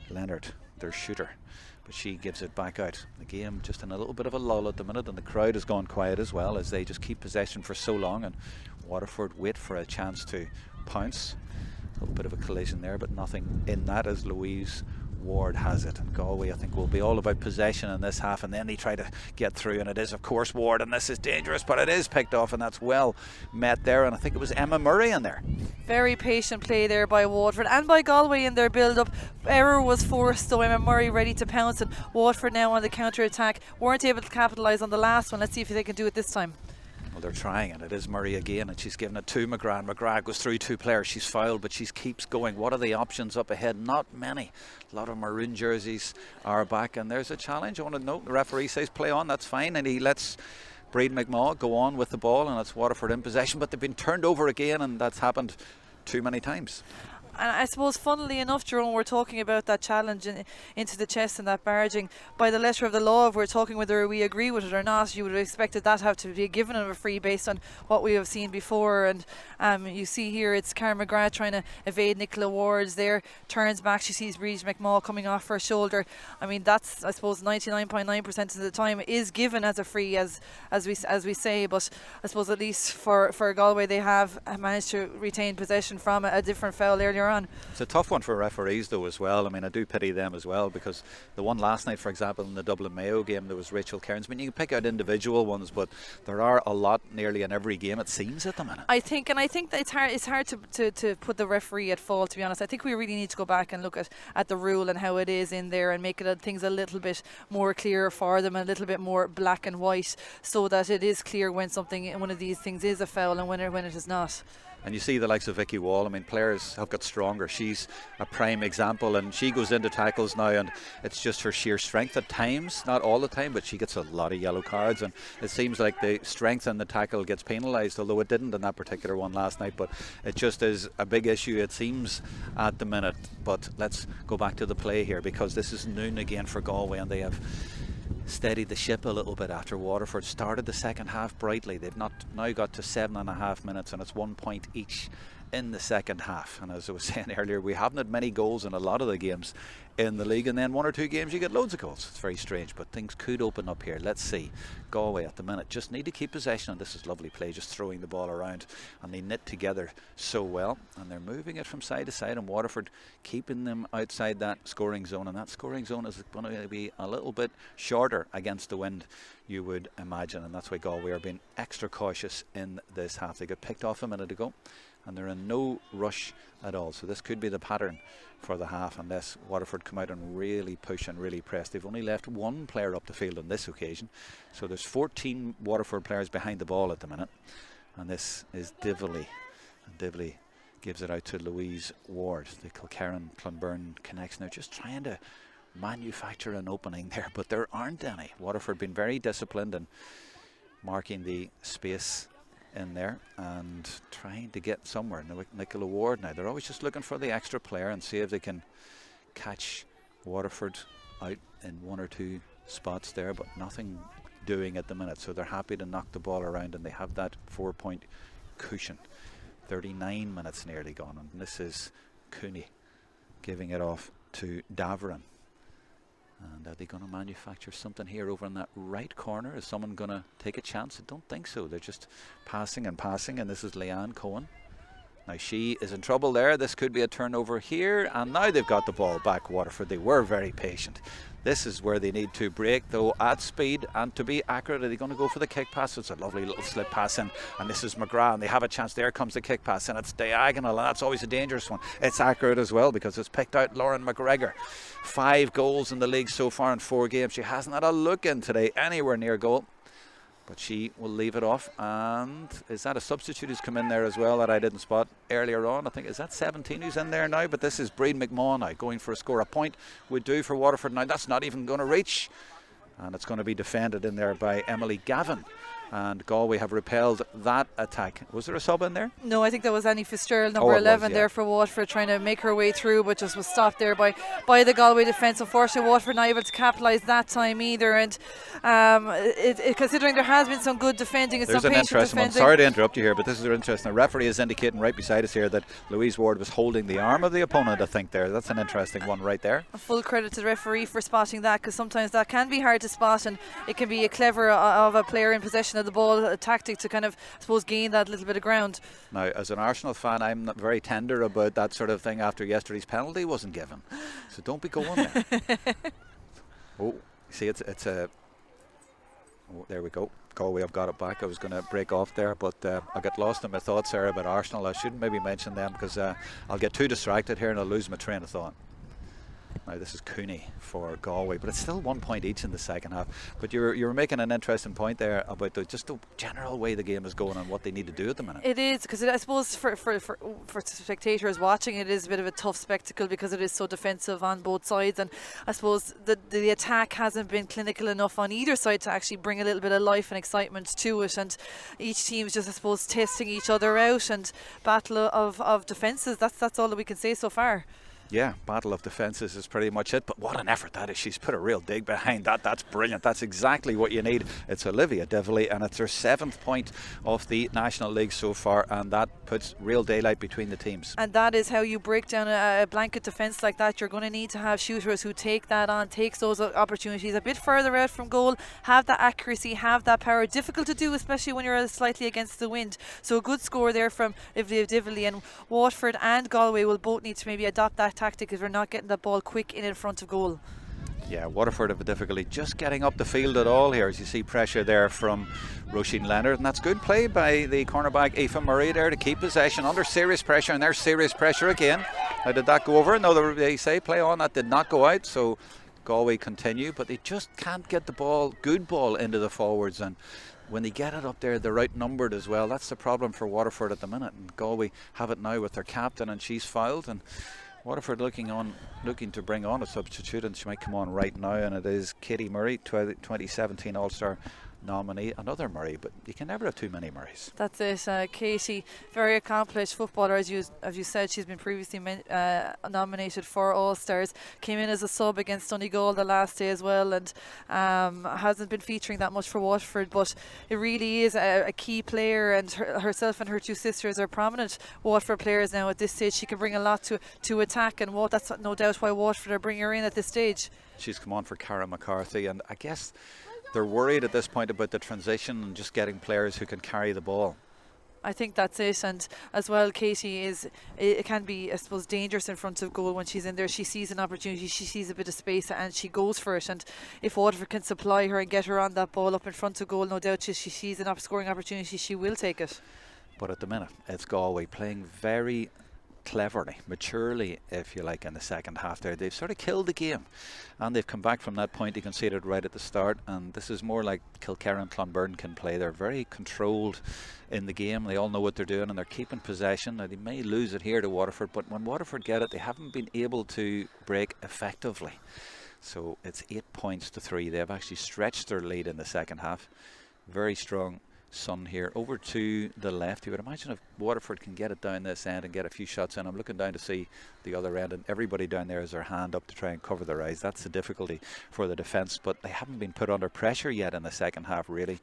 Leonard, their shooter, but she gives it back out. The game just in a little bit of a lull at the minute, and the crowd has gone quiet as well, as they just keep possession for so long, and Waterford wait for a chance to pounce. A little bit of a collision there, but nothing in that, as Louise Ward has it. And Galway, I think, will be all about possession in this half, and then they try to get through, and it is, of course, Ward, and this is dangerous, but it is picked off, and that's well met there. And I think it was Emma Murray in there. Very patient play there by Waterford and by Galway in their build-up. Error was forced, so Emma Murray ready to pounce, and Waterford now on the counter-attack. Weren't able to capitalise on the last one. Let's see if they can do it this time. Well, they're trying, and it is Murray again, and she's given it to McGrath. McGrath goes through 2 players. She's fouled, but she keeps going. What are the options up ahead? Not many. A lot of maroon jerseys are back, and there's a challenge. I want to note the referee says play on, that's fine, and he lets Breed McMaw go on with the ball, and it's Waterford in possession, but they've been turned over again, and that's happened too many times. And I suppose, funnily enough, Jerome, we're talking about that challenge into the chest and that barging. By the letter of the law, if we're talking whether we agree with it or not, you would have expected that to have to be given of a free based on what we have seen before. And you see here it's Karen McGrath trying to evade Nicola Ward's there, turns back, she sees Breed McMaw coming off her shoulder. I mean, that's, I suppose, 99.9% of the time is given as a free, as we say. But I suppose at least for Galway, they have managed to retain possession from a different foul earlier on. It's a tough one for referees though as well. I mean, I do pity them as well, because the one last night, for example, in the Dublin Mayo game, there was Rachel Cairns. I mean, you can pick out individual ones, but there are a lot nearly in every game, it seems, at the minute. I think that it's hard to put the referee at fault, to be honest. I think we really need to go back and look at the rule and how it is in there, and make things a little bit more clear for them, and a little bit more black and white, so that it is clear when one of these things is a foul and when it is not. And you see the likes of Vicky Wall. I mean, players have got stronger. She's a prime example, and she goes into tackles now, and it's just her sheer strength at times, not all the time, but she gets a lot of yellow cards, and it seems like the strength in the tackle gets penalised, although it didn't in that particular one last night. But it just is a big issue, it seems, at the minute. But let's go back to the play here, because this is Noon again for Galway, and they have steadied the ship a little bit after Waterford started the second half brightly. They've now got to 7.5 minutes, and it's 1 point each in the second half. And as I was saying earlier, we haven't had many goals in a lot of the games in the league, and then 1 or 2 games you get loads of goals. It's very strange, but things could open up here. Let's see. Galway at the minute just need to keep possession, and this is lovely play, just throwing the ball around, and they knit together so well, and they're moving it from side to side, and Waterford keeping them outside that scoring zone, and that scoring zone is going to be a little bit shorter against the wind, you would imagine, and that's why Galway are being extra cautious in this half. They got picked off a minute ago, and they're in no rush at all, so this could be the pattern for the half, unless Waterford come out and really push and really press. They've only left 1 player up the field on this occasion, so there's 14 Waterford players behind the ball at the minute, and this is Dively, and Dively gives it out to Louise Ward. The Kilkerran Clonberne connection. They're just trying to manufacture an opening there, but there aren't any. Waterford been very disciplined and marking the space in there and trying to get somewhere. Nicola Ward now, they're always just looking for the extra player and see if they can catch Waterford out in 1 or 2 spots there, but nothing doing at the minute. So they're happy to knock the ball around, and they have that 4-point cushion. 39 minutes nearly gone, and this is Cooney giving it off to Davern. And are they going to manufacture something here over in that right corner? Is someone going to take a chance? I don't think so. They're just passing, and this is Leanne Cohen. Now she is in trouble there. This could be a turnover here, and now they've got the ball back, Waterford. They were very patient. This is where they need to break, though, at speed and to be accurate. Are they going to go for the kick pass? It's a lovely little slip pass in, and this is McGrath, and they have a chance. There comes the kick pass, and it's diagonal, and that's always a dangerous one. It's accurate as well because it's picked out Lauren McGregor. 5 goals in the league so far in 4 games. She hasn't had a look in today anywhere near goal, but she will leave it off. And is that a substitute who's come in there as well that I didn't spot earlier on? I think, is that 17 who's in there now? But this is Breed McMahon now going for a score. A point would do for Waterford. Now that's not even going to reach, and it's going to be defended in there by Emily Gavin. And Galway have repelled that attack. Was there a sub in there? No, I think that was Annie Fitzgerald, number 11, yeah, there for Waterford, trying to make her way through, but just was stopped there by the Galway defence. Unfortunately, Waterford not able to capitalise that time either. And considering there has been some good defending and There's some an patient interesting one. defending. Sorry to interrupt you here, but this is interesting. The referee is indicating right beside us here that Louise Ward was holding the arm of the opponent, I think there. That's an interesting one right there. A full credit to the referee for spotting that, because sometimes that can be hard to spot, and it can be a clever of a player in possession of the ball, a tactic to kind of, I suppose, gain that little bit of ground. Now, as an Arsenal fan, I'm not very tender about that sort of thing after yesterday's penalty wasn't given. So don't be going there. Oh, see, it's a... Oh, there we go. Galway have got it back. I was going to break off there, but I got lost in my thoughts there about Arsenal. I shouldn't maybe mention them because I'll get too distracted here and I'll lose my train of thought. Now this is Cooney for Galway, but it's still 1 point each in the second half. But you're making an interesting point there about just the general way the game is going and what they need to do at the minute. It is, because I suppose for spectators watching, it is a bit of a tough spectacle because it is so defensive on both sides, and I suppose the attack hasn't been clinical enough on either side to actually bring a little bit of life and excitement to it, and each team is just, I suppose, testing each other out and battle of defences. That's all that we can say so far. Yeah, battle of defences is pretty much it, but what an effort that is. She's put a real dig behind that. That's brilliant. That's exactly what you need. It's Olivia Dively, and it's her 7th point of the National League so far, and that puts real daylight between the teams. And that is how you break down a blanket defence like that. You're going to need to have shooters who take that on, takes those opportunities a bit further out from goal, have that accuracy, have that power. Difficult to do, especially when you're slightly against the wind. So a good score there from Olivia Dively, and Waterford and Galway will both need to maybe adopt that tactic if they're not getting the ball quick in front of goal. Yeah, Waterford have a difficulty just getting up the field at all here, as you see pressure there from Roisin Leonard, and that's good play by the cornerback Aoife Murray there to keep possession under serious pressure, and there's serious pressure again. Now, did that go over? No, they say play on. That did not go out, so Galway continue, but they just can't get the ball, good ball, into the forwards, and when they get it up there, they're outnumbered as well. That's the problem for Waterford at the minute, and Galway have it now with their captain, and she's fouled, and Waterford looking to bring on a substitute, and she might come on right now, and it is Katie Murray, 2017 All-Star nominee, another Murray, but you can never have too many Murrays. That's it. Katie, very accomplished footballer, as you said. She's been previously nominated for All-Stars, came in as a sub against Donegal the last day as well, and hasn't been featuring that much for Waterford, but it really is a key player, and herself and her 2 sisters are prominent Waterford players now at this stage. She can bring a lot to attack, and that's no doubt why Waterford are bringing her in at this stage. She's come on for Cara McCarthy, and I guess they're worried at this point about the transition and just getting players who can carry the ball. I think that's it, and as well, Katie it can be, I suppose, dangerous in front of goal when she's in there. She sees an opportunity, she sees a bit of space, and she goes for it, and if Waterford can supply her and get her on that ball up in front of goal, no doubt she sees an scoring opportunity, she will take it. But at the minute, it's Galway playing very cleverly, maturely, if you like, in the second half there. They've sort of killed the game, and they've come back from that point they conceded right at the start, and this is more like Kilkerran and Clonberne can play. They're very controlled in the game. They all know what they're doing, and they're keeping possession. Now, they may lose it here to Waterford, but when Waterford get it, they haven't been able to break effectively. So it's 8 points to 3. They have actually stretched their lead in the second half. Very strong Sun here over to the left. You would imagine if Waterford can get it down this end and get a few shots in. I'm looking down to see the other end, and everybody down there has their hand up to try and cover their eyes. That's the difficulty for the defence, but they haven't been put under pressure yet in the second half really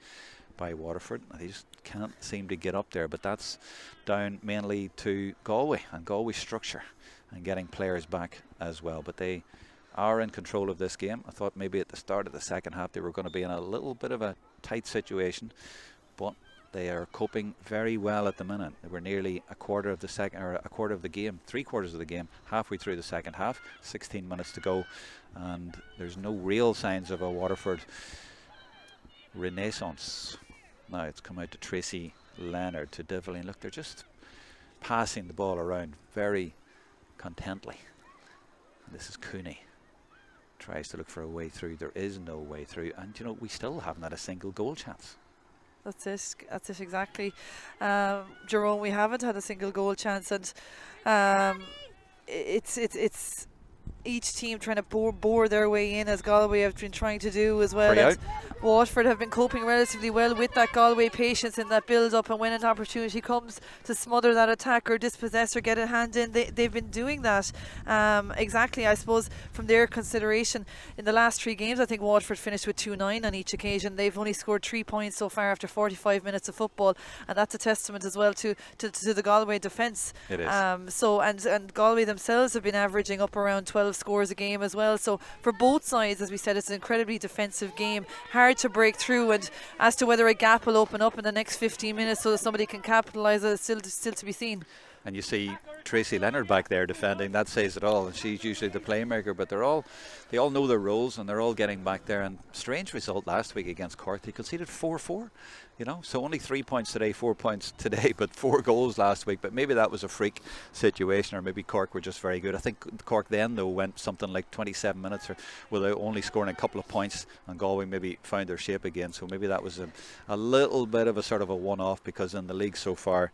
by Waterford. They just can't seem to get up there, but that's down mainly to Galway and Galway's structure and getting players back as well. But they are in control of this game. I thought maybe at the start of the second half they were going to be in a little bit of a tight situation, but they are coping very well at the minute. They were nearly a quarter of the second, or a quarter of the game, 3/4 of the game, halfway through the second half, 16 minutes to go, and there's no real signs of a Waterford renaissance. Now it's come out to Tracy Leonard, to Dively, and look, they're just passing the ball around very contently. And this is Cooney. Tries to look for a way through. There is no way through, and you know, we still haven't had a single goal chance. That's it exactly. Jerome, we haven't had a single goal chance, and it's each team trying to bore their way in, as Galway have been trying to do as well. And Waterford have been coping relatively well with that Galway patience in that build up, and when an opportunity comes to smother that attack or dispossess or get a hand in, they've been doing that. Exactly, I suppose, from their consideration. In the last 3 games, I think Waterford finished with 2-9 on each occasion. They've only scored 3 points so far after 45 minutes of football, and that's a testament as well to the Galway defence. It is. And Galway themselves have been averaging up around 12 scores a game as well. So for both sides, as we said, it's an incredibly defensive game, hard to break through, and as to whether a gap will open up in the next 15 minutes so that somebody can capitalise, it's still to be seen. And you see Tracy Leonard back there defending. That says it all. And she's usually the playmaker, but they all know their roles, and they're all getting back there. And strange result last week against Cork. They conceded 4-4. You know, so only 3 points today, 4 points today, but 4 goals last week. But maybe that was a freak situation, or maybe Cork were just very good. I think Cork then, though, went something like 27 minutes without only scoring a couple of points, and Galway maybe found their shape again. So maybe that was a little bit of a sort of a one-off, because in the league so far,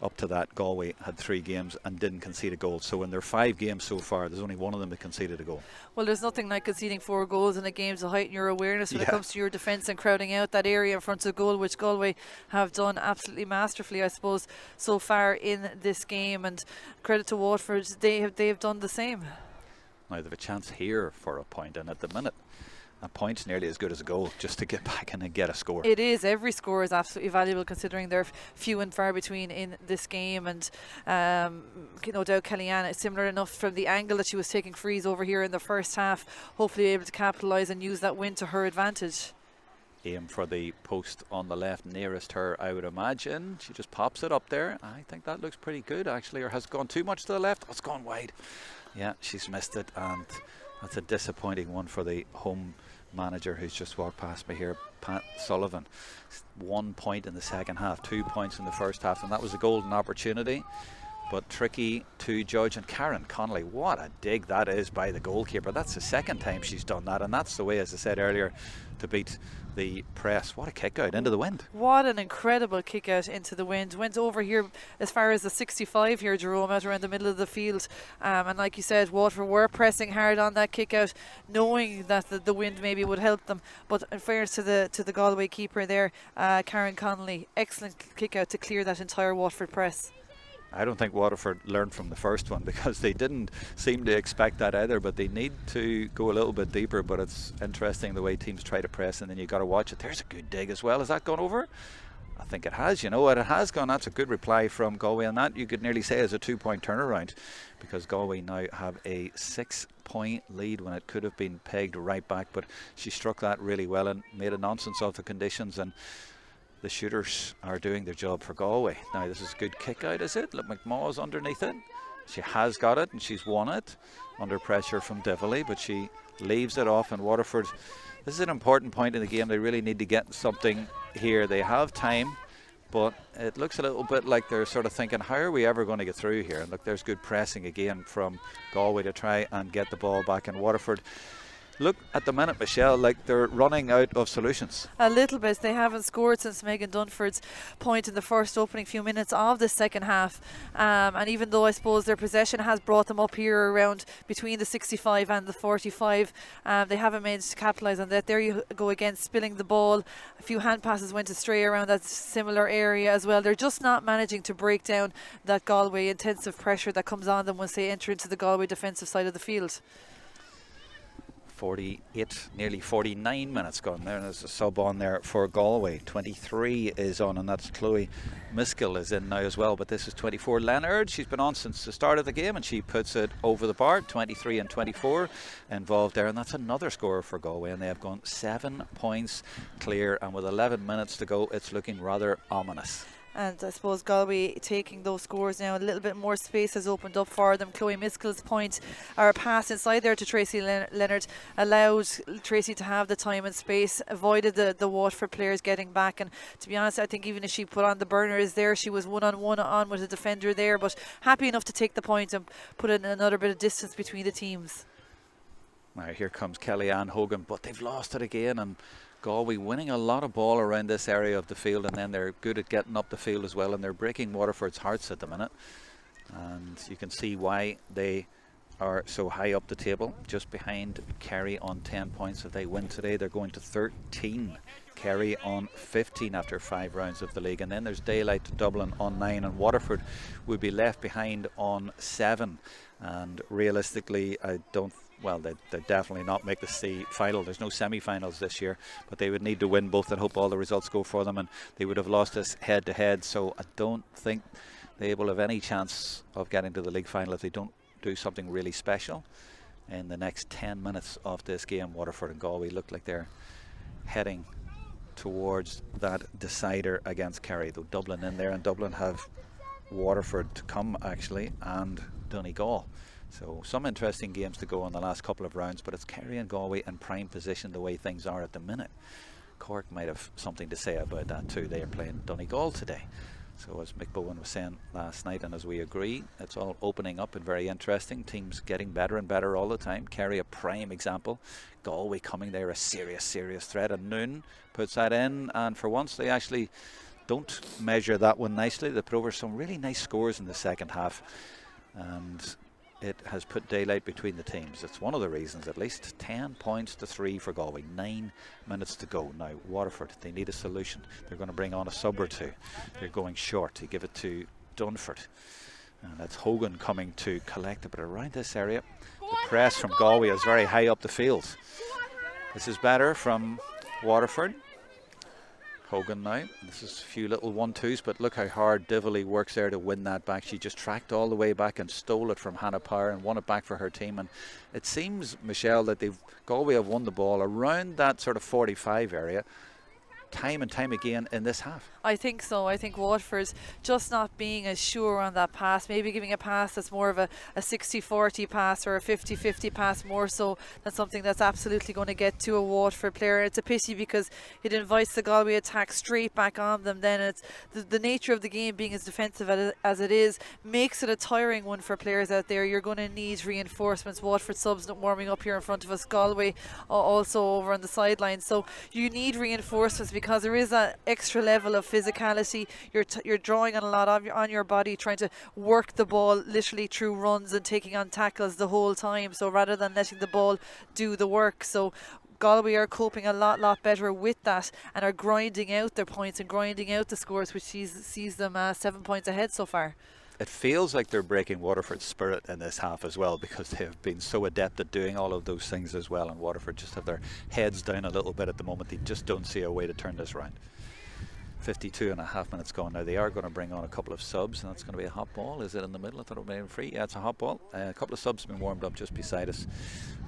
up to that, Galway had 3 games and didn't concede a goal. So in their 5 games so far, there's only one of them that conceded a goal. Well, there's nothing like conceding 4 goals in a game to heighten your awareness when it comes to your defence and crowding out that area in front of goal, which Galway have done absolutely masterfully, I suppose, so far in this game. And credit to Waterford, they have done the same. Now they have a chance here for a point, and at the minute, a point's nearly as good as a goal just to get back in and get a score. It is. Every score is absolutely valuable, considering they're few and far between in this game. And no doubt Kellyanne is similar enough from the angle that she was taking frees over here in the first half, hopefully able to capitalise and use that win to her advantage. Aim for the post on the left nearest her, I would imagine. She just pops it up there. I think that looks pretty good, actually. Or has it gone too much to the left? Oh, it's gone wide. Yeah, she's missed it, and that's a disappointing one for the home manager who's just walked past me here, Pat Sullivan. 1 point in the second half, 2 points in the first half, and that was a golden opportunity, but tricky to judge. And Karen Connolly, what a dig that is by the goalkeeper. That's the second time she's done that, and that's the way, as I said earlier, to beat the press. What a kick out into the wind. What an incredible kick out into the wind. Went over here as far as the 65 here, Jerome, out around the middle of the field. And like you said, Waterford were pressing hard on that kick out, knowing that the wind maybe would help them. But in fairness to the Galway keeper there, Karen Connolly, excellent kick out to clear that entire Waterford press. I don't think Waterford learned from the first one, because they didn't seem to expect that either, but they need to go a little bit deeper. But it's interesting the way teams try to press, and then you got to watch it. There's a good dig as well. Has that gone over? I think it has. You know what, it has gone. That's a good reply from Galway, and that you could nearly say is a 2-point turnaround, because Galway now have a 6-point lead when it could have been pegged right back. But she struck that really well and made a nonsense of the conditions, and the shooters are doing their job for Galway. Now this is a good kick out, is it? Look, McMahon's underneath it. She has got it, and she's won it under pressure from Dively, but she leaves it off. And Waterford, this is an important point in the game. They really need to get something here. They have time, but it looks a little bit like they're sort of thinking, how are we ever going to get through here? And look, there's good pressing again from Galway to try and get the ball back. And Waterford look at the minute, Michelle, like they're running out of solutions. A little bit. They haven't scored since Megan Dunford's point in the first opening few minutes of the second half. And even though I suppose their possession has brought them up here around between the 65 and the 45, they haven't managed to capitalise on that. There you go again, spilling the ball. A few hand passes went astray around that similar area as well. They're just not managing to break down that Galway intensive pressure that comes on them once they enter into the Galway defensive side of the field. 48, nearly 49 minutes gone there. There's a sub on there for Galway. 23 is on, and that's Chloe Miskell is in now as well. But this is 24 Leonard. She's been on since the start of the game, and she puts it over the bar. 23 and 24 involved there, and that's another score for Galway. And they have gone 7 points clear, and with 11 minutes to go, it's looking rather ominous. And I suppose Galway taking those scores now, a little bit more space has opened up for them. Chloe Miskell's point, or a pass inside there to Tracy Leonard, allowed Tracy to have the time and space, avoided the Waterford players getting back. And to be honest, I think even if she put on the burners there, she was one-on-one on with a defender there, but happy enough to take the point and put in another bit of distance between the teams. Now here comes Kellyanne Hogan, but they've lost it again, and Galway winning a lot of ball around this area of the field, and then they're good at getting up the field as well, and they're breaking Waterford's hearts at the minute. And you can see why they are so high up the table, just behind Kerry on 10 points. If they win today, they're going to 13. Kerry on 15 after 5 rounds of the league, and then there's daylight to Dublin on 9, and Waterford would be left behind on 7. And realistically, they'd definitely not make the final. There's no semi-finals this year, but they would need to win both and hope all the results go for them, and they would have lost this head-to-head. So I don't think they will have any chance of getting to the league final if they don't do something really special in the next 10 minutes of this game. Waterford and Galway look like they're heading towards that decider against Kerry, though Dublin in there, and Dublin have Waterford to come actually, and Donegal. So some interesting games to go in the last couple of rounds, but it's Kerry and Galway in prime position the way things are at the minute. Cork might have something to say about that too. They are playing Donegal today. So as Mick Bowen was saying last night, and as we agree, it's all opening up and very interesting. Teams getting better and better all the time. Kerry a prime example. Galway coming there a serious threat, and Noon puts that in, and for once they actually don't measure that one nicely. They put over some really nice scores in the second half, and it has put daylight between the teams. It's one of the reasons, at least. 10 points to 3 for Galway. 9 minutes to go. Now, Waterford, they need a solution. They're going to bring on a sub or two. They're going short. They give it to Dunford. And that's Hogan coming to collect it. But around this area, the press from Galway is very high up the field. This is better from Waterford. Hogan now. This is a few little 1-2s, but look how hard Dively works there to win that back. She just tracked all the way back and stole it from Hannah Power and won it back for her team. And it seems, Michelle, that Galway have won the ball around that sort of 45 area time and time again in this half. I think so. I think Waterford's just not being as sure on that pass, maybe giving a pass that's more of a 60-40 pass or a 50-50 pass more so than something that's absolutely going to get to a Waterford player. It's a pity because it invites the Galway attack straight back on them. Then it's the nature of the game being as defensive as it is makes it a tiring one for players out there. You're going to need reinforcements. Waterford subs not warming up here in front of us. Galway also over on the sidelines. So you need reinforcements because there is that extra level of physicality. You're drawing on a lot on your body, trying to work the ball literally through runs and taking on tackles the whole time. So rather than letting the ball do the work, so Galway are coping a lot better with that and are grinding out their points and grinding out the scores, which sees them 7 points ahead so far. It feels like they're breaking Waterford's spirit in this half as well, because they have been so adept at doing all of those things as well, and Waterford just have their heads down a little bit at the moment. They just don't see a way to turn this around. 52.5 minutes gone now. They are going to bring on a couple of subs, and that's going to be a hot ball. Is it in the middle? I thought it would be free. Yeah, it's a hot ball. A couple of subs have been warmed up just beside us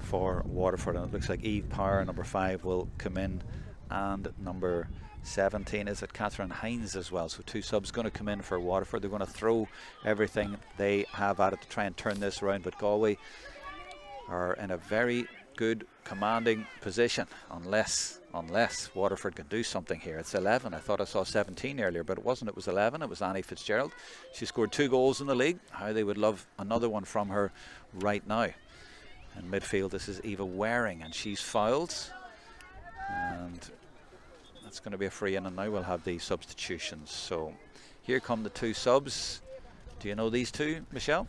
for Waterford, and it looks like Eve Power, number 5, will come in, and number 17 is it Catherine Hines as well. So 2 subs going to come in for Waterford. They're going to throw everything they have at it to try and turn this around, but Galway are in a very good commanding position unless Waterford can do something here. It's 11. I thought I saw 17 earlier, but it wasn't. It was 11. It was Annie Fitzgerald. She scored 2 goals in the league. How they would love another one from her right now. In midfield, this is Eva Waring, and she's fouled. And that's going to be a free in, and now we'll have the substitutions. So here come the two subs. Do you know these two, Michelle?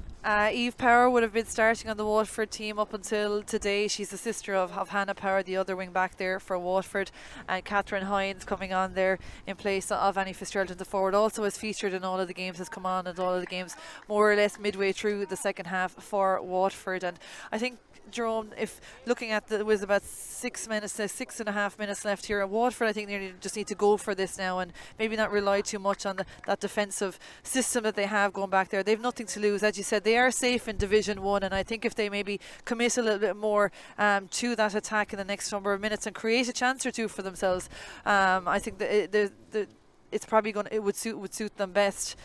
Eve Power would have been starting on the Waterford team up until today. She's the sister of Hannah Power, the other wing back there for Waterford, and Catherine Hines coming on there in place of Annie Fitzgerald. The forward also has featured in all of the games, has come on in all of the games more or less midway through the second half for Waterford. And I think, Jerome, if looking at there was about 6.5 minutes left here at Waterford, I think they just need to go for this now and maybe not rely too much on that defensive system that they have going back there. They've nothing to lose. As you said, they are safe in Division 1, and I think if they maybe commit a little bit more to that attack in the next number of minutes and create a chance or two for themselves, I think that it's probably it would suit them best.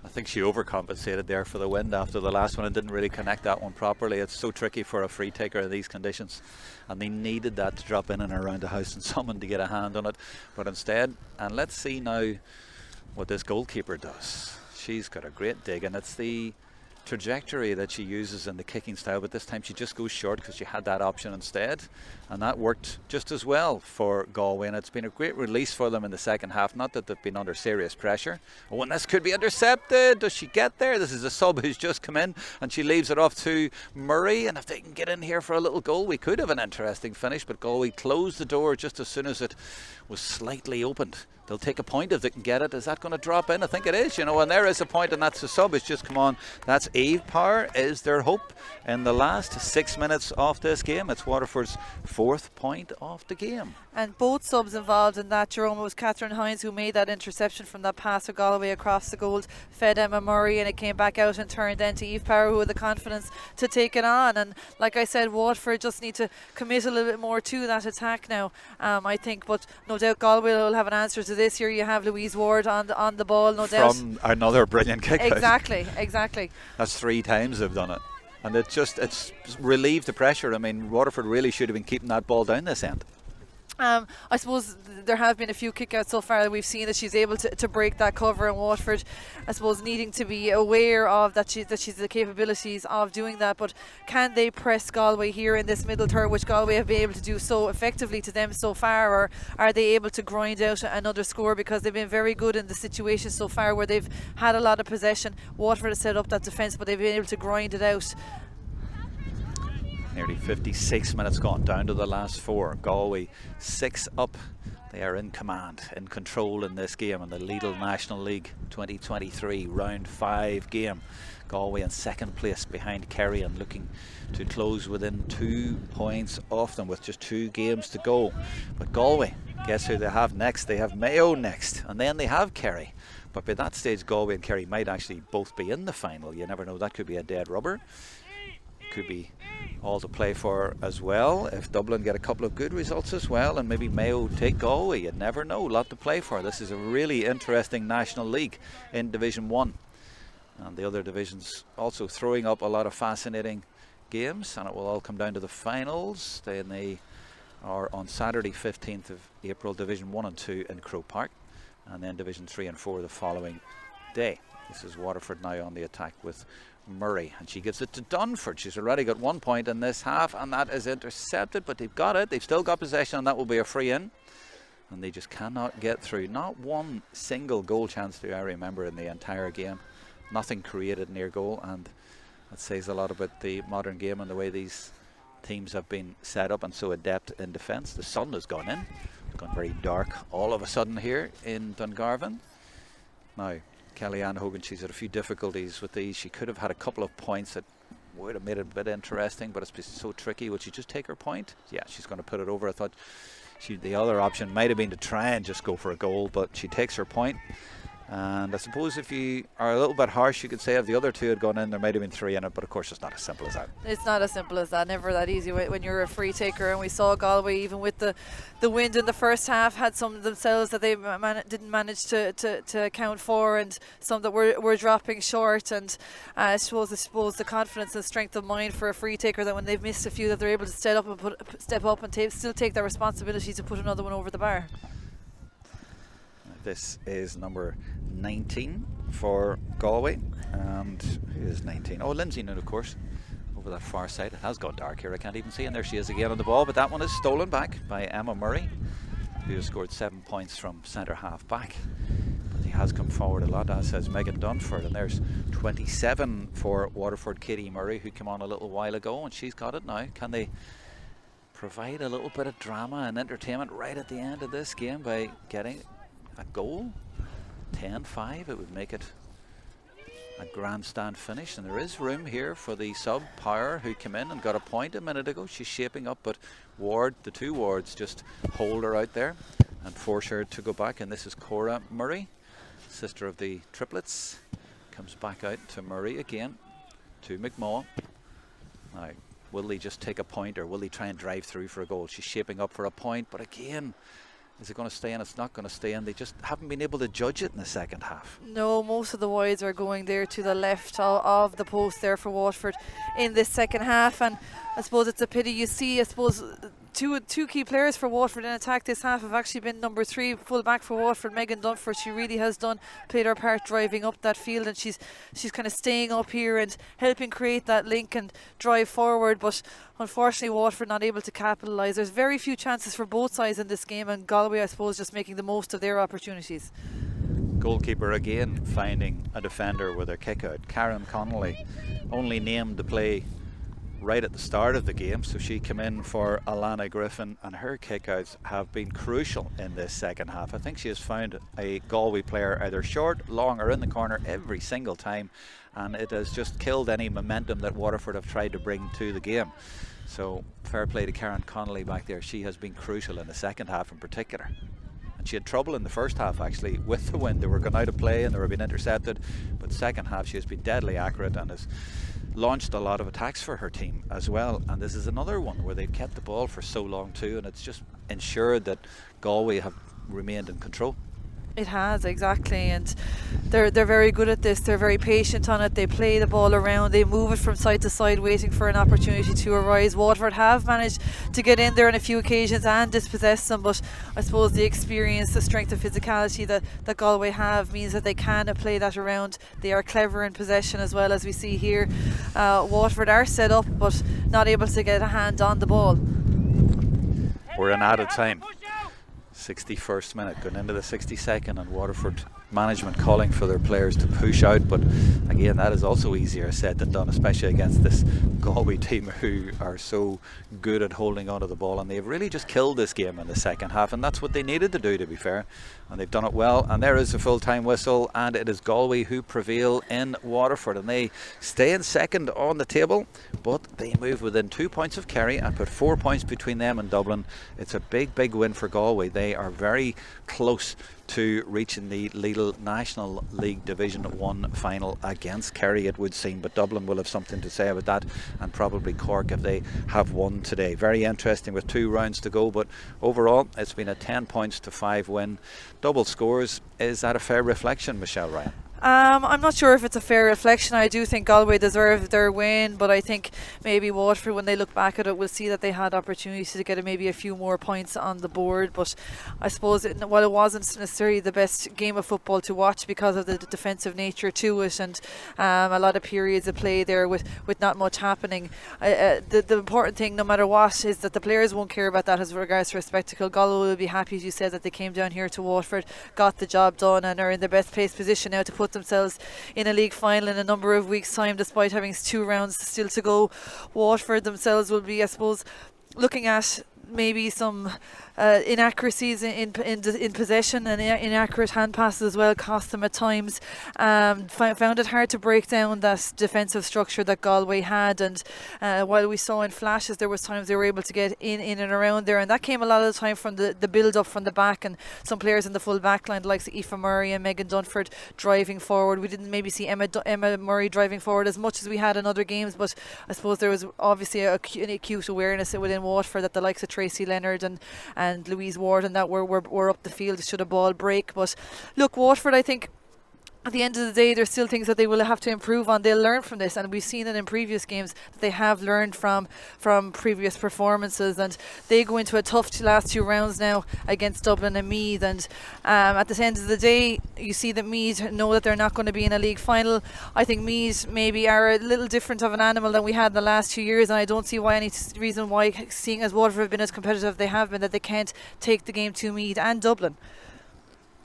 I think she overcompensated there for the wind after the last one and didn't really connect that one properly. It's so tricky for a free taker in these conditions, and they needed that to drop in and around the house and someone to get a hand on it. But instead, and let's see now what this goalkeeper does. She's got a great dig, and it's the trajectory that she uses in the kicking style, but this time she just goes short because she had that option instead, and that worked just as well for Galway, and it's been a great release for them in the second half. Not that they've been under serious pressure. Oh, and this could be intercepted. Does she get there? This is a sub who's just come in, and she leaves it off to Murray, and if they can get in here for a little goal, we could have an interesting finish, but Galway closed the door just as soon as it was slightly opened. They'll take a point if they can get it. Is that going to drop in? I think it is, and there is a point, and that's the sub. It's just come on. That's Eve Power is their hope in the last 6 minutes of this game. It's Waterford's 4th point of the game. And both subs involved in that, Jerome, it was Catherine Hines who made that interception from that pass of Galway across the goal, fed Emma Murray, and it came back out and turned then to Eve Power, who had the confidence to take it on. And like I said, Waterford just need to commit a little bit more to that attack now, I think. But no doubt Galway will have an answer to this. Here you have Louise Ward on the ball, no doubt. From another brilliant kick. Exactly. That's 3 times they've done it. And it's relieved the pressure. I mean, Waterford really should have been keeping that ball down this end. I suppose there have been a few kickouts so far that we've seen that she's able to break that cover, and Waterford, I suppose, needing to be aware of that she's the capabilities of doing that. But can they press Galway here in this middle third, which Galway have been able to do so effectively to them so far, or are they able to grind out another score? Because they've been very good in the situation so far where they've had a lot of possession. Waterford has set up that defence, but they've been able to grind it out. Nearly 56 minutes gone, down to the last 4. Galway 6 up. They are in command, in control in this game in the Lidl National League 2023 round 5 game. Galway in 2nd place behind Kerry and looking to close within 2 points off them with just 2 games to go. But Galway, guess who they have next? They have Mayo next, and then they have Kerry. But by that stage, Galway and Kerry might actually both be in the final. You never know, that could be a dead rubber. Could be all to play for as well if Dublin get a couple of good results as well, and maybe Mayo take Galway. You never know, a lot to play for. This is a really interesting National League in Division 1, and the other divisions also throwing up a lot of fascinating games, and it will all come down to the finals. Then they are on Saturday 15th of April, Division 1 and 2 in Croke Park, and then Division 3 and 4 the following day. This is Waterford now on the attack with Murray, and she gives it to Dunford. She's already got 1 point in this half, and that is intercepted, but they've got it. They've still got possession, and that will be a free in, and they just cannot get through. Not one single goal chance do I remember in the entire game. Nothing created near goal, and that says a lot about the modern game and the way these teams have been set up and so adept in defence. The sun has gone in. It's gone very dark all of a sudden here in Dungarvan. Now Kellyanne Hogan, she's had a few difficulties with these. She could have had a couple of points that would have made it a bit interesting, but it's been so tricky. Would she just take her point? Yeah, she's going to put it over. I thought the other option might have been to try and just go for a goal, but she takes her point. And I suppose if you are a little bit harsh, you could say if the other 2 had gone in, there might have been 3 in it, but of course it's not as simple as that. It's not as simple as that, never that easy when you're a free taker. And we saw Galway, even with the wind in the first half, had some themselves that they didn't manage to account for, and some that were dropping short. And I suppose the confidence and strength of mind for a free taker, that when they've missed a few, that they're able to step up and still take their responsibility to put another one over the bar. This is number 19 for Galway, and who is 19? Oh, Lindsay Noon, of course, over over that far side. It has got dark here, I can't even see, and there she is again on the ball, but that one is stolen back by Emma Murray, who has scored 7 points from centre half back. But he has come forward a lot, as has Megan Dunford, and there's 27 for Waterford, Katie Murray, who came on a little while ago, and she's got it now. Can they provide a little bit of drama and entertainment right at the end of this game by getting a goal? 10-5, it would make it a grandstand finish, and there is room here for the sub Power, who came in and got a point a minute ago. She's shaping up, but Ward, the two Wards, just hold her out there and force her to go back. And this is Cora Murray, sister of the triplets, comes back out to Murray again, to McMaw. Now, will they just take a point, or will they try and drive through for a goal? She's shaping up for a point, but again, is it going to stay in? It's not going to stay in. They just haven't been able to judge it in the second half. No, most of the wides are going there to the left of the post there for Waterford in this second half, and I suppose it's a pity. You see, I suppose two key players for Waterford in attack this half have actually been number 3 full back for Waterford, Megan Dunford. She really has played her part driving up that field, and she's kind of staying up here and helping create that link and drive forward, but unfortunately Waterford not able to capitalise. There's very few chances for both sides in this game, and Galway, I suppose, just making the most of their opportunities. Goalkeeper again finding a defender with her kick out. Karen Connolly only named to play right at the start of the game, so she came in for Alana Griffin, and her kickouts have been crucial in this second half. I think she has found a Galway player either short, long or in the corner every single time, and it has just killed any momentum that Waterford have tried to bring to the game. So fair play to Karen Connolly back there. She has been crucial in the second half in particular. And she had trouble in the first half actually with the wind. They were going out of play and they were being intercepted, but second half she has been deadly accurate and has launched a lot of attacks for her team as well. And this is another one where they've kept the ball for so long too, and it's just ensured that Galway have remained in control. It has, exactly, and they're very good at this. They're very patient on it. They play the ball around, they move it from side to side, waiting for an opportunity to arise. Waterford have managed to get in there on a few occasions and dispossess them, but I suppose the experience, the strength and physicality that Galway have means that they can play that around. They are clever in possession as well, as we see here. Waterford are set up but not able to get a hand on the ball. We're in added time. 61st minute, going into the 62nd, and Waterford management calling for their players to push out, but again that is also easier said than done, especially against this Galway team who are so good at holding onto the ball, and they've really just killed this game in the second half, and that's what they needed to do, to be fair, and they've done it well. And there is a full-time whistle, and it is Galway who prevail in Waterford, and they stay in second on the table, but they move within 2 points of Kerry and put 4 points between them and Dublin. It's a big win for Galway. They are very close to reaching the Lidl National League Division 1 final against Kerry, it would seem, but Dublin will have something to say about that, and probably Cork if they have won today. Very interesting with 2 rounds to go, but overall it's been a 10 points to 5 win. Double scores, is that a fair reflection, Michelle Ryan? I'm not sure if it's a fair reflection. I do think Galway deserved their win, but I think maybe Waterford, when they look back at it, will see that they had opportunities to get maybe a few more points on the board. But I suppose while it wasn't necessarily the best game of football to watch because of the defensive nature to it, and a lot of periods of play there with not much happening, the important thing, no matter what, is that the players won't care about that as regards to a spectacle. Galway will be happy, as you said, that they came down here to Waterford, got the job done, and are in the best placed position now to put themselves in a league final in a number of weeks' time, despite having 2 rounds still to go. Waterford themselves will be, I suppose, looking at maybe some inaccuracies in possession, and inaccurate hand passes as well cost them at times. Found it hard to break down that defensive structure that Galway had, and while we saw in flashes there was times they were able to get in and around there, and that came a lot of the time from the build up from the back, and some players in the full back line like Aoife Murray and Megan Dunford driving forward. We didn't maybe see Emma Murray driving forward as much as we had in other games, but I suppose there was obviously an acute awareness within Waterford that the likes of Tracy Leonard and Louise Ward and that were up the field should a ball break. But look, Waterford, I think, at the end of the day, there's still things that they will have to improve on. They'll learn from this, and we've seen it in previous games that they have learned from previous performances, and they go into a tough last 2 rounds now against Dublin and Meath, and at the end of the day, you see that Meath know that they're not going to be in a league final. I think Meath maybe are a little different of an animal than we had in the last 2 years, and I don't see any reason why, seeing as Waterford have been as competitive they have been, that they can't take the game to Meath and Dublin.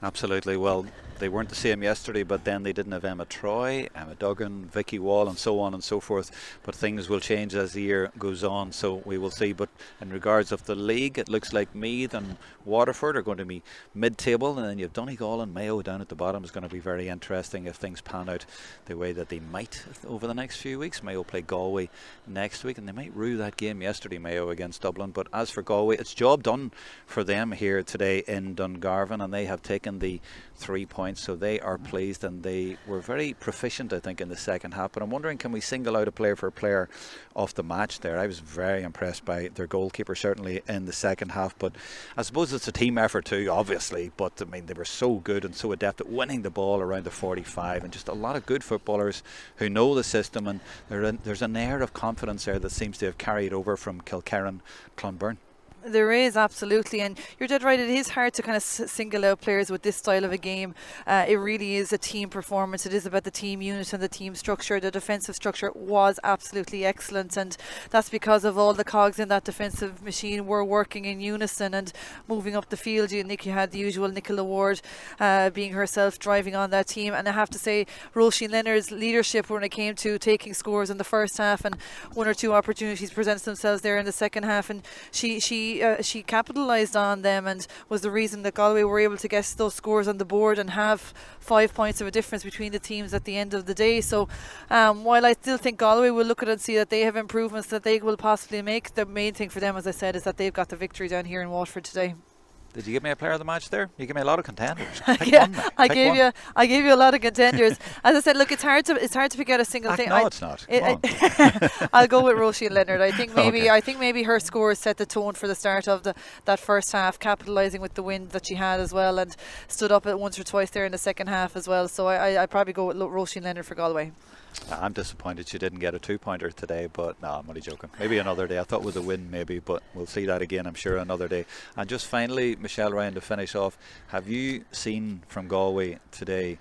Absolutely. Well, they weren't the same yesterday, but then they didn't have Emma Troy, Emma Duggan, Vicky Wall, and so on and so forth. But things will change as the year goes on, so we will see. But in regards of the league, it looks like Meath and Waterford are going to be mid-table, and then you have Donegal and Mayo down at the bottom. Is going to be very interesting if things pan out the way that they might over the next few weeks. Mayo play Galway next week, and they might rue that game yesterday, Mayo against Dublin. But as for Galway, it's job done for them here today in Dungarvan, and they have taken the 3 points, so they are pleased, and they were very proficient, I think, in the second half. But I'm wondering, can we single out a player for a player of the match there? I was very impressed by their goalkeeper, certainly in the second half, but I suppose it's a team effort too, obviously. But I mean, they were so good and so adept at winning the ball around the 45, and just a lot of good footballers who know the system, and there's an air of confidence there that seems to have carried over from Kilkerran, Clonberne. There is, absolutely, and you're dead right. It is hard to kind of single out players with this style of a game. It really is a team performance. It is about the team unit and the team structure. The defensive structure was absolutely excellent, and that's because of all the cogs in that defensive machine were working in unison and moving up the field. You had the usual Nicola Ward being herself driving on that team, and I have to say Roisin Leonard's leadership when it came to taking scores in the first half, and 1 or 2 opportunities presents themselves there in the second half, and she capitalised on them and was the reason that Galway were able to get those scores on the board and have 5 points of a difference between the teams at the end of the day. So while I still think Galway will look at it and see that they have improvements that they will possibly make, the main thing for them, as I said, is that they've got the victory down here in Waterford today. Did you give me a player of the match there? You gave me a lot of contenders. I gave you a lot of contenders. As I said, look, it's hard to pick out a single thing. No, it's not. I'll go with Roisin Leonard. I think Okay. maybe her scores set the tone for the start of that first half, capitalising with the wind that she had as well, and stood up at once or twice there in the second half as well. So I probably go with Roisin Leonard for Galway. I'm disappointed she didn't get a 2-pointer today, but no, I'm only joking. Maybe another day. I thought with a win maybe, but we'll see that again, I'm sure, another day. And just finally, Michelle Ryan, to finish off, have you seen from Galway today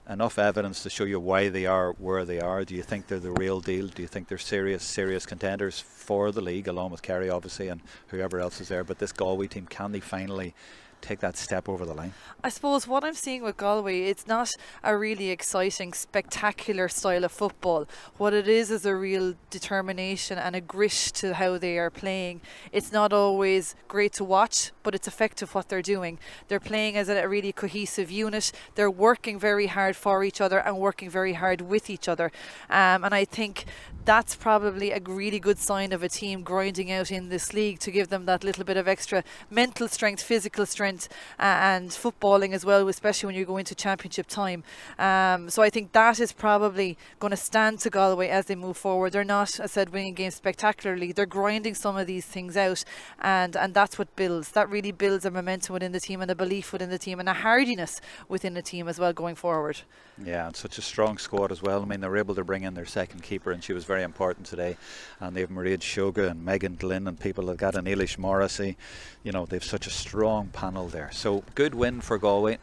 enough evidence to show you why they are where they are? Do you think they're the real deal? Do you think they're serious contenders for the league, along with Kerry obviously and whoever else is there? But this Galway team, can they finally take that step over the line? I suppose what I'm seeing with Galway, it's not a really exciting, spectacular style of football. What it is a real determination and a grit to how they are playing. It's not always great to watch, but it's effective what they're doing. They're playing as a really cohesive unit. They're working very hard for each other and working very hard with each other. And I think that's probably a really good sign of a team grinding out in this league, to give them that little bit of extra mental strength, physical strength, and footballing as well, especially when you go into championship time. So I think that is probably going to stand to Galway as they move forward. They're not, as I said, winning games spectacularly. They're grinding some of these things out, and that's what builds. That really builds a momentum within the team and a belief within the team and a hardiness within the team as well going forward. Yeah, and such a strong squad as well. I mean, they were able to bring in their second keeper, and she was very important today. And they have Maria Shoga and Megan Glynn and people like that, and Eilish Morrissey. You know, they have such a strong panel there. So good win for Galway.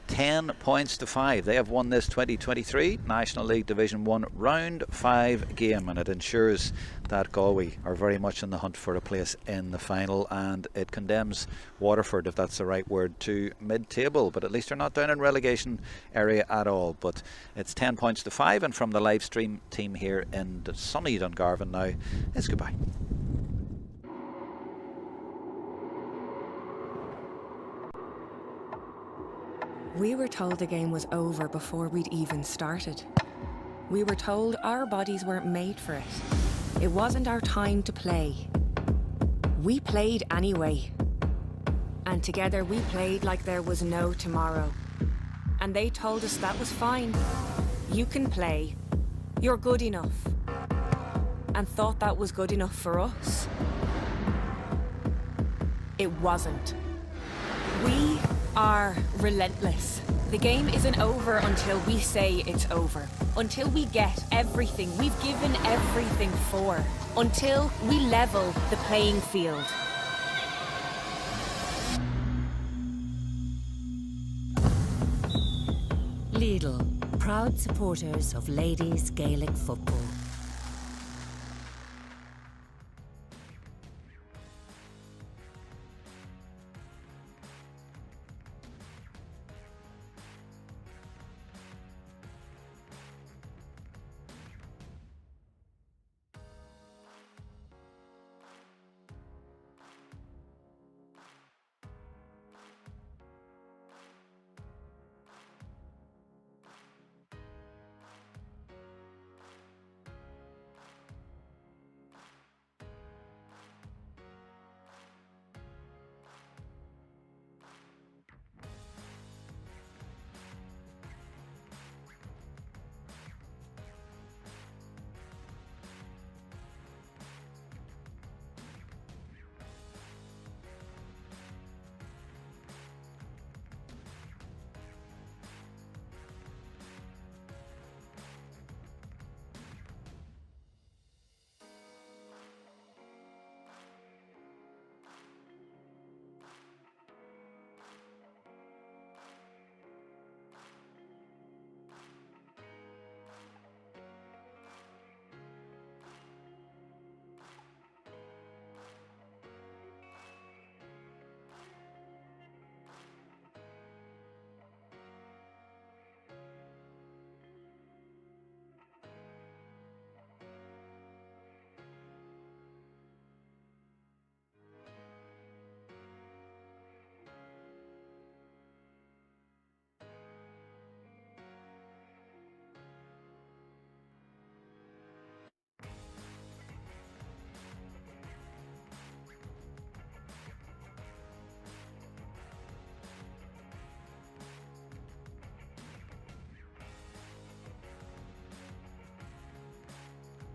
10 points to 5. They have won this 2023 National League Division 1 Round 5 game, and it ensures that Galway are very much in the hunt for a place in the final, and it condemns Waterford, if that's the right word, to mid-table. But at least they're not down in relegation area at all. But it's 10 points to 5, and from the live stream team here in sunny Dungarvan now, it's goodbye. We were told the game was over before we'd even started. We were told our bodies weren't made for it. It wasn't our time to play. We played anyway. And together we played like there was no tomorrow. And they told us that was fine. You can play. You're good enough. And thought that was good enough for us. It wasn't. We are relentless. The game isn't over until we say it's over. Until we get everything we've given everything for. Until we level the playing field. Lidl, proud supporters of ladies Gaelic football.